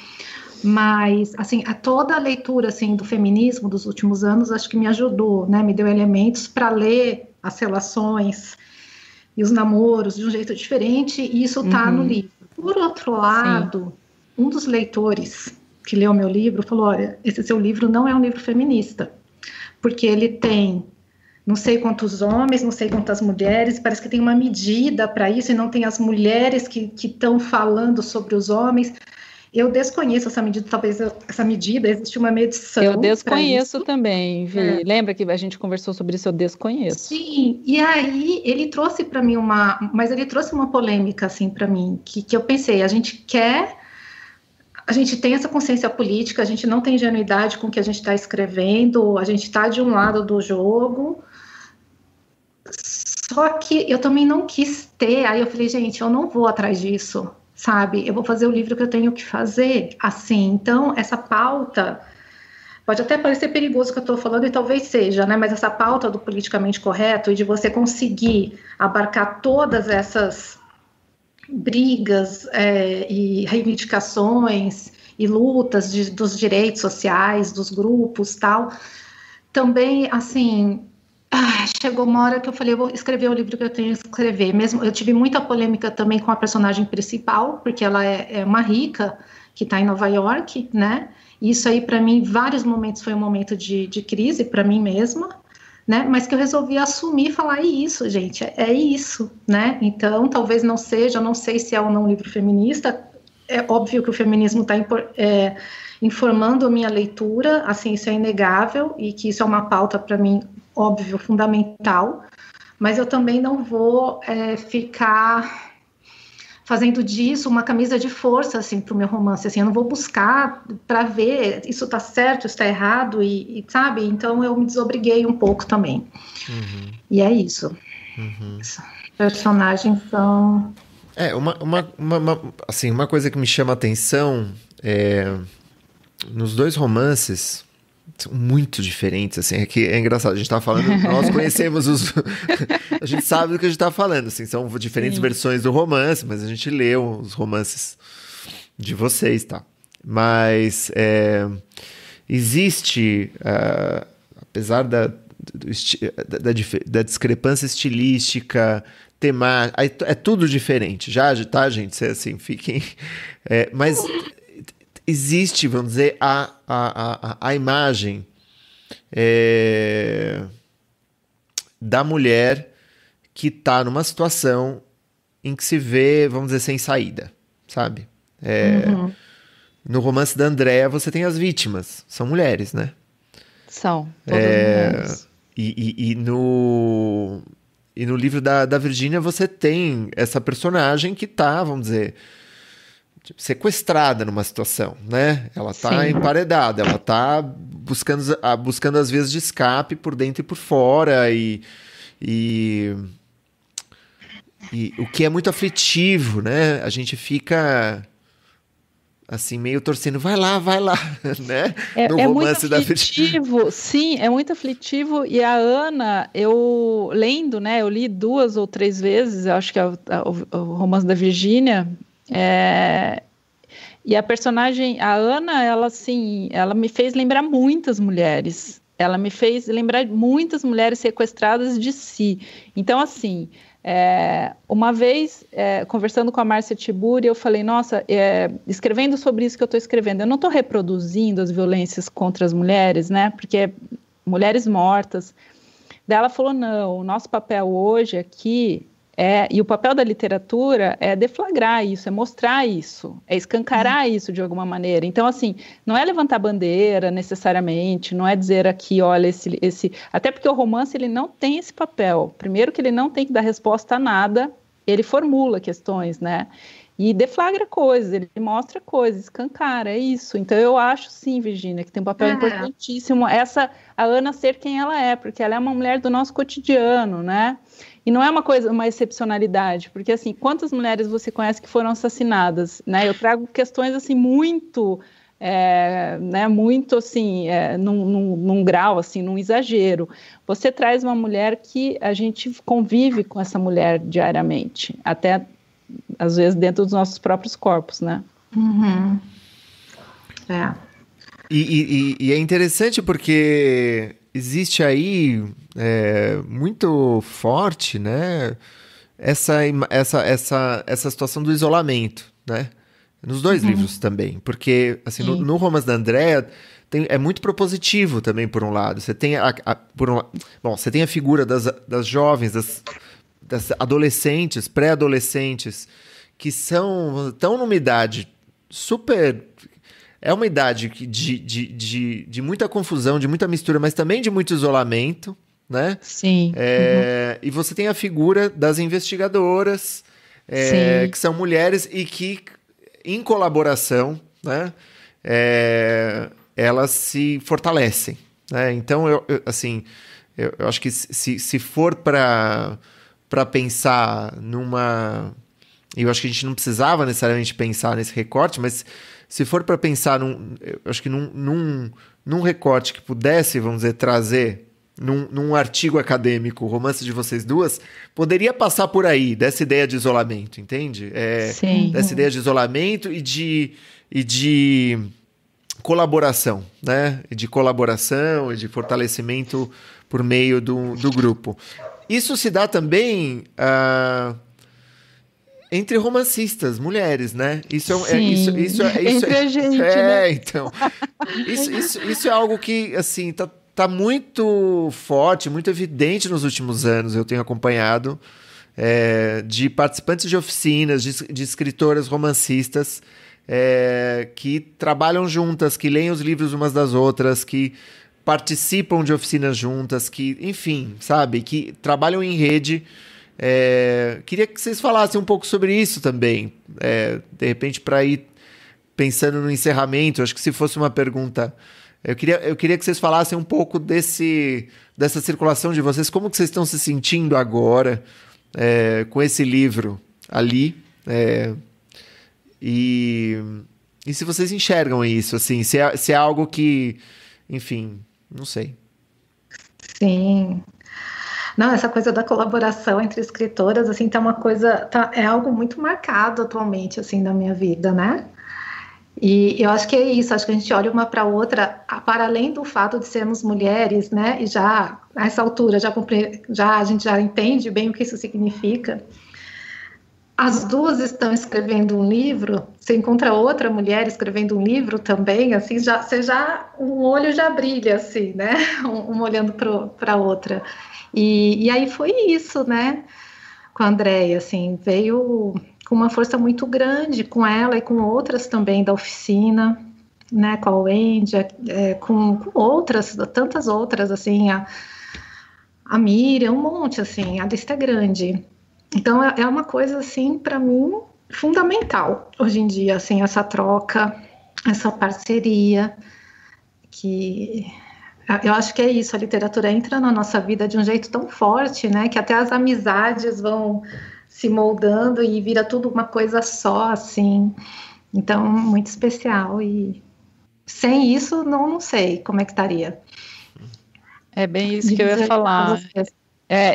Mas, assim, toda a leitura assim, do feminismo dos últimos anos, acho que me ajudou, né? Me deu elementos para ler as relações e os namoros de um jeito diferente, e isso está no livro. Por outro lado, um dos leitores que leu meu livro falou: olha, esse seu livro não é um livro feminista, porque ele tem não sei quantos homens, não sei quantas mulheres, parece que tem uma medida para isso, e não tem as mulheres que estão falando sobre os homens. Eu desconheço essa medida, talvez essa medida, existe uma medição. Eu desconheço também, Vi. Lembra que a gente conversou sobre isso? Eu desconheço. Sim, e aí ele trouxe para mim mas ele trouxe uma polêmica assim para mim, que eu pensei, a gente tem essa consciência política, a gente não tem ingenuidade com o que a gente está escrevendo, a gente está de um lado do jogo, só que eu também não quis ter, aí eu falei, gente, eu não vou atrás disso, sabe? Eu vou fazer o livro que eu tenho que fazer, assim. Então, essa pauta, pode até parecer perigoso que eu estou falando, e talvez seja, né? Mas essa pauta do politicamente correto e de você conseguir abarcar todas essas brigas e reivindicações e lutas dos direitos sociais, dos grupos, tal, também, assim, chegou uma hora que eu falei, eu vou escrever o livro que eu tenho que escrever. Mesmo, eu tive muita polêmica também com a personagem principal, porque ela é uma rica que está em Nova York, né? E isso aí, para mim, em vários momentos foi um momento de crise para mim mesma, né? Mas que eu resolvi assumir e falar, é isso, gente, é isso, né? Então, talvez não seja, eu não sei se é ou não um livro feminista, é óbvio que o feminismo está informando a minha leitura, assim, isso é inegável, e que isso é uma pauta, para mim, óbvio, fundamental, mas eu também não vou ficar fazendo disso uma camisa de força, assim, para o meu romance, assim, eu não vou buscar para ver isso está certo, isso está errado, e sabe, então eu me desobriguei um pouco também, e é isso. Os personagens são Uma coisa que me chama a atenção nos dois romances são muito diferentes, assim, é engraçado, a gente tá falando, nós conhecemos a gente sabe do que a gente tá falando, assim, são diferentes versões do romance, mas a gente leu os romances de vocês, tá? Mas existe, apesar da discrepância estilística, temática, é tudo diferente, tá, gente? Assim, fiquem... mas existe, vamos dizer, a imagem da mulher que está numa situação em que se vê, vamos dizer, sem saída, sabe? No romance da Andrea, você tem as vítimas, são mulheres, né? São, todas mulheres. E no livro da Virgínia, você tem essa personagem que tá, vamos dizer, sequestrada numa situação, né? Ela tá emparedada, ela tá buscando as vias de escape por dentro e por fora, e o que é muito aflitivo, né? A gente fica assim, meio torcendo, vai lá, né? No romance da Virgínia. Sim, é muito aflitivo. E a Ana, eu lendo, né? Eu li 2 ou 3 vezes, eu acho que o romance da Virgínia. E a personagem, a Ana, ela me fez lembrar muitas mulheres. Ela me fez lembrar muitas mulheres sequestradas de si. Então, assim... uma vez, conversando com a Márcia Tiburi, eu falei, nossa, escrevendo sobre isso que eu estou escrevendo, eu não estou reproduzindo as violências contra as mulheres, né, porque mulheres mortas. Daí ela falou, não, o nosso papel hoje aqui e o papel da literatura é deflagrar isso, é mostrar isso, é escancarar isso de alguma maneira. Então, assim, não é levantar bandeira necessariamente, não é dizer aqui, olha, esse... Até porque o romance, ele não tem esse papel. Primeiro que ele não tem que dar resposta a nada, ele formula questões, né? E deflagra coisas, ele mostra coisas, escancara, é isso. Então, eu acho, sim, Virgínia, que tem um papel importantíssimo a Ana ser quem ela é, porque ela é uma mulher do nosso cotidiano, né? E não é uma excepcionalidade, porque, assim, quantas mulheres você conhece que foram assassinadas, né? Eu trago questões, assim, muito, né, muito, assim, num grau, assim, num exagero. Você traz uma mulher que a gente convive com essa mulher diariamente, até, às vezes, dentro dos nossos próprios corpos, né? E é interessante porque... existe aí muito forte, né, essa situação do isolamento, né, nos dois livros também, porque assim, no romance da Andrea é muito propositivo também, por um lado. Você tem você tem a figura das jovens, das adolescentes, pré-adolescentes, que estão numa idade super... É uma idade de muita confusão, de muita mistura, mas também de muito isolamento, né? Sim. E você tem a figura das investigadoras, que são mulheres e que, em colaboração, né, elas se fortalecem, né? Então, eu acho que se for para pensar numa... Eu acho que a gente não precisava necessariamente pensar nesse recorte, mas... se for para pensar acho que num recorte que pudesse, vamos dizer, trazer num artigo acadêmico o romance de vocês duas, poderia passar por aí, dessa ideia de isolamento, entende? Sim. Dessa ideia de isolamento e de colaboração, né? De colaboração e de fortalecimento por meio do grupo. Isso se dá também... entre romancistas, mulheres, né? Entre a gente, né? Então, isso é algo que, assim, tá muito forte, muito evidente nos últimos anos. Eu tenho acompanhado de participantes de oficinas, de escritoras romancistas que trabalham juntas, que leem os livros umas das outras, que participam de oficinas juntas, que, enfim, sabe? Que trabalham em rede. Queria que vocês falassem um pouco sobre isso também, de repente, para ir pensando no encerramento. Acho que se fosse uma pergunta, eu queria que vocês falassem um pouco dessa circulação de vocês, como que vocês estão se sentindo agora com esse livro ali, E se vocês enxergam isso, assim, se é algo que, enfim, não sei. Sim. Não, essa coisa da colaboração entre escritoras, assim, é algo muito marcado atualmente, assim, na minha vida, né? E eu acho que é isso, acho que a gente olha uma para a outra, para além do fato de sermos mulheres, né? E já, nessa altura, a gente já entende bem o que isso significa. As duas estão escrevendo um livro, você encontra outra mulher escrevendo um livro também, assim, um olho já brilha, assim, né? Um olhando para a outra. E aí foi isso, né? Com a Andréia, assim, veio com uma força muito grande com ela e com outras também da oficina, né? Com a Wendy, com outras, tantas outras, assim, a Miriam, um monte, assim, a lista é grande. Então, é uma coisa, assim, para mim, fundamental hoje em dia, assim, essa troca, essa parceria, que eu acho que é isso, a literatura entra na nossa vida de um jeito tão forte, né, que até as amizades vão se moldando e vira tudo uma coisa só, assim. Então, muito especial, e sem isso, não sei como é que estaria. É bem isso que eu ia falar.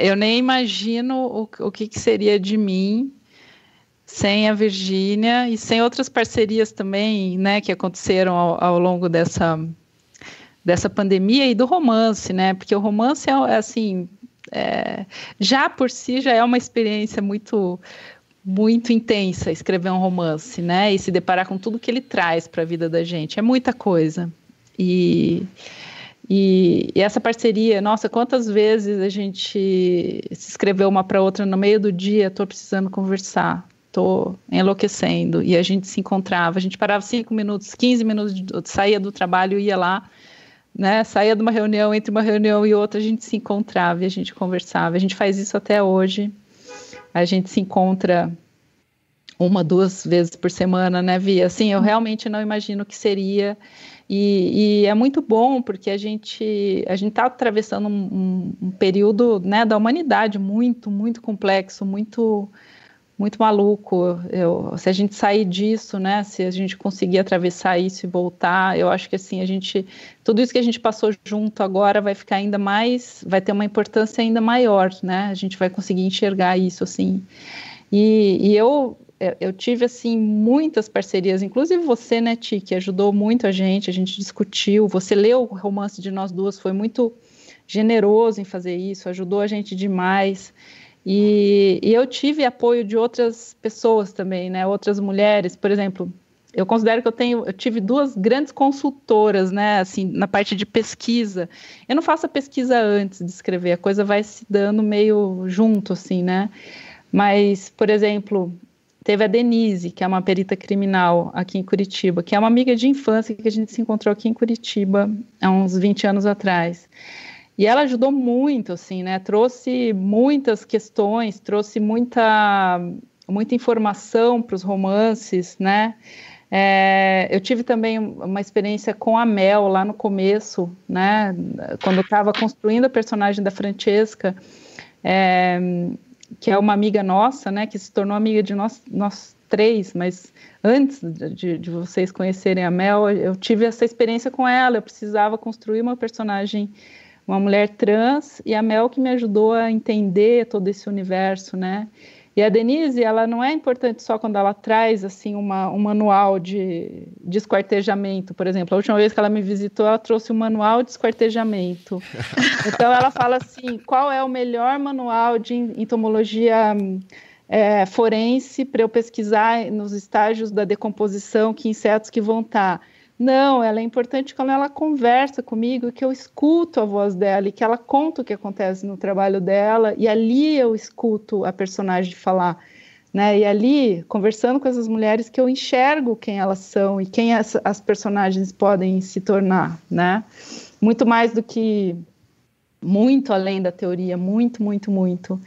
Eu nem imagino o que seria de mim sem a Virgínia e sem outras parcerias também, né, que aconteceram ao longo dessa pandemia e do romance, né, porque o romance assim, já por si já é uma experiência muito, muito intensa escrever um romance, né, e se deparar com tudo que ele traz para a vida da gente, é muita coisa. E essa parceria, nossa, quantas vezes a gente se escreveu uma para outra no meio do dia, estou precisando conversar, estou enlouquecendo, e a gente se encontrava, a gente parava 5 minutos, 15 minutos, saía do trabalho, ia lá, né, saía de uma reunião, entre uma reunião e outra, a gente se encontrava e a gente conversava, a gente faz isso até hoje, a gente se encontra 1, 2 vezes por semana, né, Via? Assim, eu realmente não imagino o que seria. E é muito bom porque a gente está atravessando um período, né, da humanidade muito, muito complexo, muito, muito maluco. Se a gente sair disso, né, se a gente conseguir atravessar isso e voltar, eu acho que assim, tudo isso que a gente passou junto agora vai ficar ainda mais, vai ter uma importância ainda maior, né? A gente vai conseguir enxergar isso, assim. E eu tive, assim, muitas parcerias, inclusive você, né, Ti, que ajudou muito a gente discutiu, você leu o romance de nós duas, foi muito generoso em fazer isso, ajudou a gente demais, e eu tive apoio de outras pessoas também, né, outras mulheres, por exemplo, eu considero que eu tive 2 grandes consultoras, né, assim, na parte de pesquisa. Eu não faço a pesquisa antes de escrever, a coisa vai se dando meio junto, assim, né, mas, por exemplo, teve a Denise, que é uma perita criminal aqui em Curitiba, que é uma amiga de infância que a gente se encontrou aqui em Curitiba há uns 20 anos atrás. E ela ajudou muito, assim, né? Trouxe muitas questões, trouxe muita informação para os romances, né? Eu tive também uma experiência com a Mel lá no começo, né? Quando eu estava construindo a personagem da Francesca, que é uma amiga nossa, né, que se tornou amiga de nós 3, mas antes de vocês conhecerem a Mel, eu tive essa experiência com ela, eu precisava construir uma personagem, uma mulher trans, e a Mel que me ajudou a entender todo esse universo, né, e a Denise, ela não é importante só quando ela traz, assim, um manual de esquartejamento, por exemplo. A última vez que ela me visitou, ela trouxe um manual de esquartejamento. Então, ela fala assim, qual é o melhor manual de entomologia forense para eu pesquisar nos estágios da decomposição, que insetos que vão estar. Não, ela é importante quando ela conversa comigo, que eu escuto a voz dela e que ela conta o que acontece no trabalho dela, e ali eu escuto a personagem falar, né? E ali, conversando com essas mulheres, que eu enxergo quem elas são e quem as personagens podem se tornar, né? Muito mais do que, muito além da teoria, muito, muito, muito.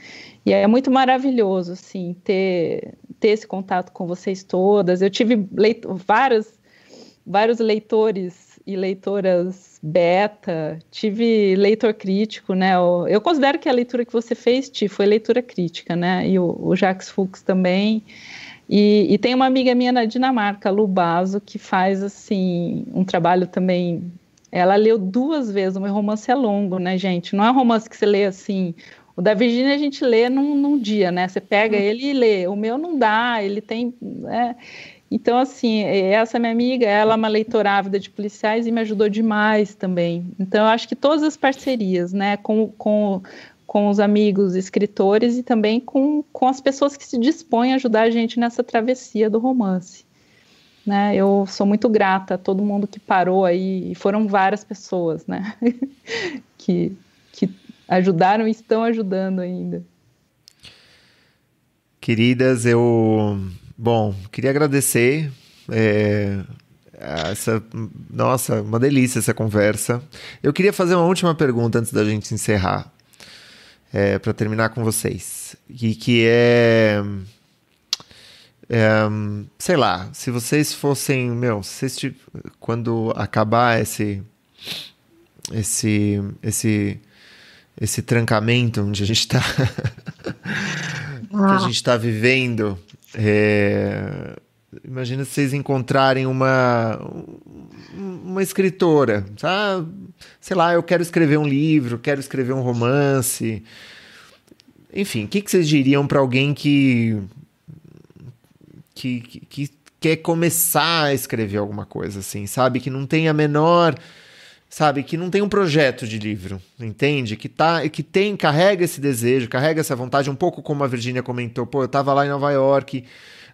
E é muito maravilhoso, assim, ter esse contato com vocês todas. Eu tive vários leitores e leitoras beta, tive leitor crítico, né? Eu considero que a leitura que você fez, Ti, foi leitura crítica, né? E o Jacques Fuchs também. E tem uma amiga minha na Dinamarca, Lu Basso, que faz assim um trabalho também. Ela leu 2 vezes, o meu romance é longo, né, gente? Não é um romance que você lê assim. O da Virgínia a gente lê num dia, né? Você pega ele e lê. O meu não dá, ele tem. Então, assim, essa minha amiga, ela é uma leitora ávida de policiais e me ajudou demais também. Então, eu acho que todas as parcerias, né, com os amigos escritores e também com as pessoas que se dispõem a ajudar a gente nessa travessia do romance. Né? Eu sou muito grata a todo mundo que parou aí, e foram várias pessoas, né, que ajudaram e estão ajudando ainda. Queridas, queria agradecer. Nossa, uma delícia essa conversa. Eu queria fazer uma última pergunta antes da gente encerrar. Para terminar com vocês, e que sei lá, se vocês fossem, quando acabar esse trancamento onde a gente está que a gente está vivendo, imagina se vocês encontrarem uma escritora, sabe? Sei lá, eu quero escrever um livro, quero escrever um romance. Enfim, o que vocês diriam para alguém que quer começar a escrever alguma coisa, assim, sabe? Que não tem a menor... Sabe? Que não tem um projeto de livro, entende? Carrega esse desejo, carrega essa vontade, um pouco como a Virgínia comentou. Pô, eu tava lá em Nova York...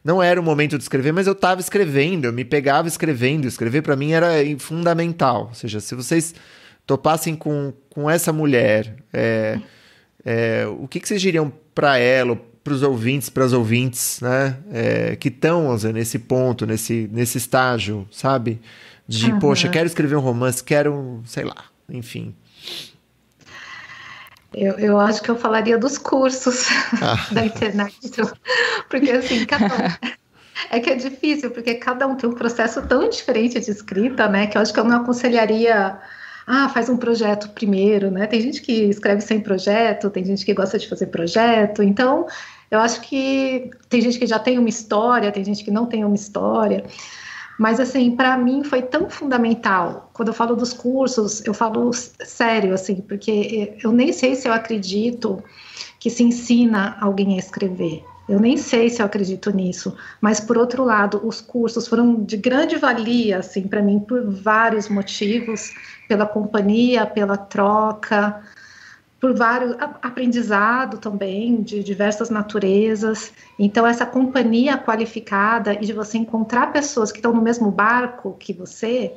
Não era o momento de escrever, mas eu estava escrevendo, eu me pegava escrevendo. Escrever para mim era fundamental. Ou seja, se vocês topassem com essa mulher, o que vocês diriam para ela, para os ouvintes, para as ouvintes, né? Que estão nesse ponto, nesse estágio, sabe? De, poxa, quero escrever um romance, sei lá, enfim... Eu acho que eu falaria dos cursos da internet, porque assim, é que é difícil, porque cada um tem um processo tão diferente de escrita, né, que eu acho que eu não aconselharia, faz um projeto primeiro, né, tem gente que escreve sem projeto, tem gente que gosta de fazer projeto, então eu acho que tem gente que já tem uma história, tem gente que não tem uma história. Mas, assim, para mim foi tão fundamental. Quando eu falo dos cursos, eu falo sério, assim, porque eu nem sei se eu acredito que se ensina alguém a escrever. Eu nem sei se eu acredito nisso. Mas, por outro lado, os cursos foram de grande valia, assim, para mim, por vários motivos. Pela companhia, pela troca, por vários aprendizado também, de diversas naturezas. Então, essa companhia qualificada e de você encontrar pessoas que estão no mesmo barco que você.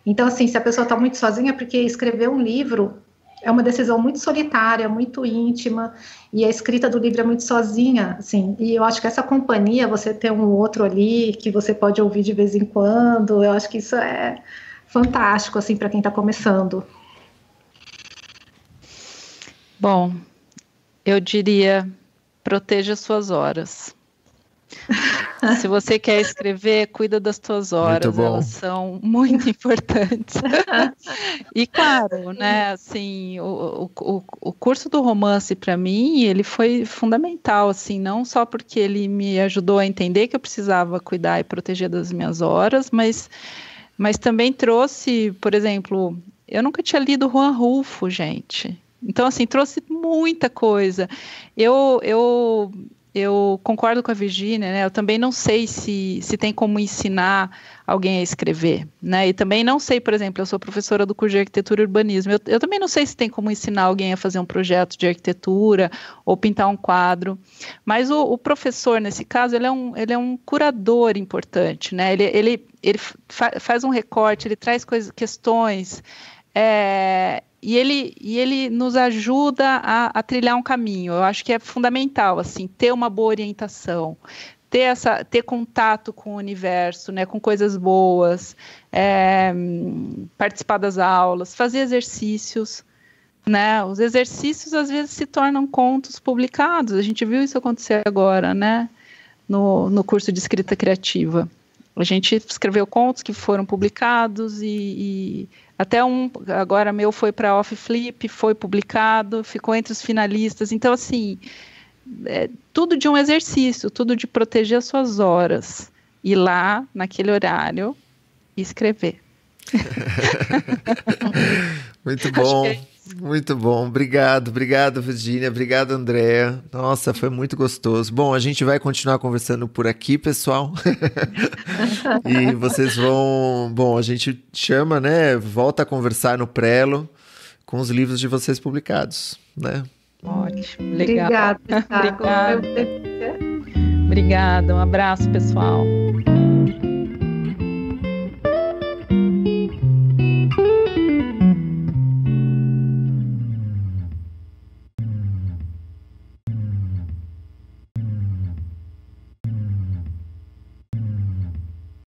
Então, assim, se a pessoa está muito sozinha, porque escrever um livro é uma decisão muito solitária, muito íntima, e a escrita do livro é muito sozinha, assim. E eu acho que essa companhia, você ter um outro ali, que você pode ouvir de vez em quando, eu acho que isso é fantástico, assim, para quem está começando. Bom, eu diria, proteja suas horas. Se você quer escrever, cuida das tuas horas, elas são muito importantes. E claro, né, assim, o curso do romance para mim, ele foi fundamental, assim, não só porque ele me ajudou a entender que eu precisava cuidar e proteger das minhas horas, mas também trouxe, por exemplo, eu nunca tinha lido Juan Rulfo, gente. Então, assim, trouxe muita coisa. Eu concordo com a Virgínia, né? Eu também não sei se tem como ensinar alguém a escrever, né? E também não sei, por exemplo, eu sou professora do curso de arquitetura e urbanismo. Eu também não sei se tem como ensinar alguém a fazer um projeto de arquitetura ou pintar um quadro. Mas o professor, nesse caso, ele é um curador importante, né? Ele faz um recorte, ele traz questões... E ele nos ajuda a trilhar um caminho. Eu acho que é fundamental, assim, ter uma boa orientação, ter contato com o universo, né, com coisas boas, participar das aulas, fazer exercícios, né? Os exercícios às vezes se tornam contos publicados. A gente viu isso acontecer agora, né, no curso de escrita criativa. A gente escreveu contos que foram publicados e até agora meu foi para Off Flip, foi publicado, ficou entre os finalistas. Então, assim, tudo de um exercício, tudo de proteger as suas horas. Ir lá, naquele horário, e escrever. Muito bom, muito bom. Obrigado, Virgínia. Obrigado, Andréa. Nossa, foi muito gostoso. Bom, a gente vai continuar conversando por aqui, pessoal. E vocês vão... Bom, a gente chama, né? Volta a conversar no Prelo com os livros de vocês publicados, né? Ótimo, legal. Obrigada. Obrigada. Um abraço, pessoal.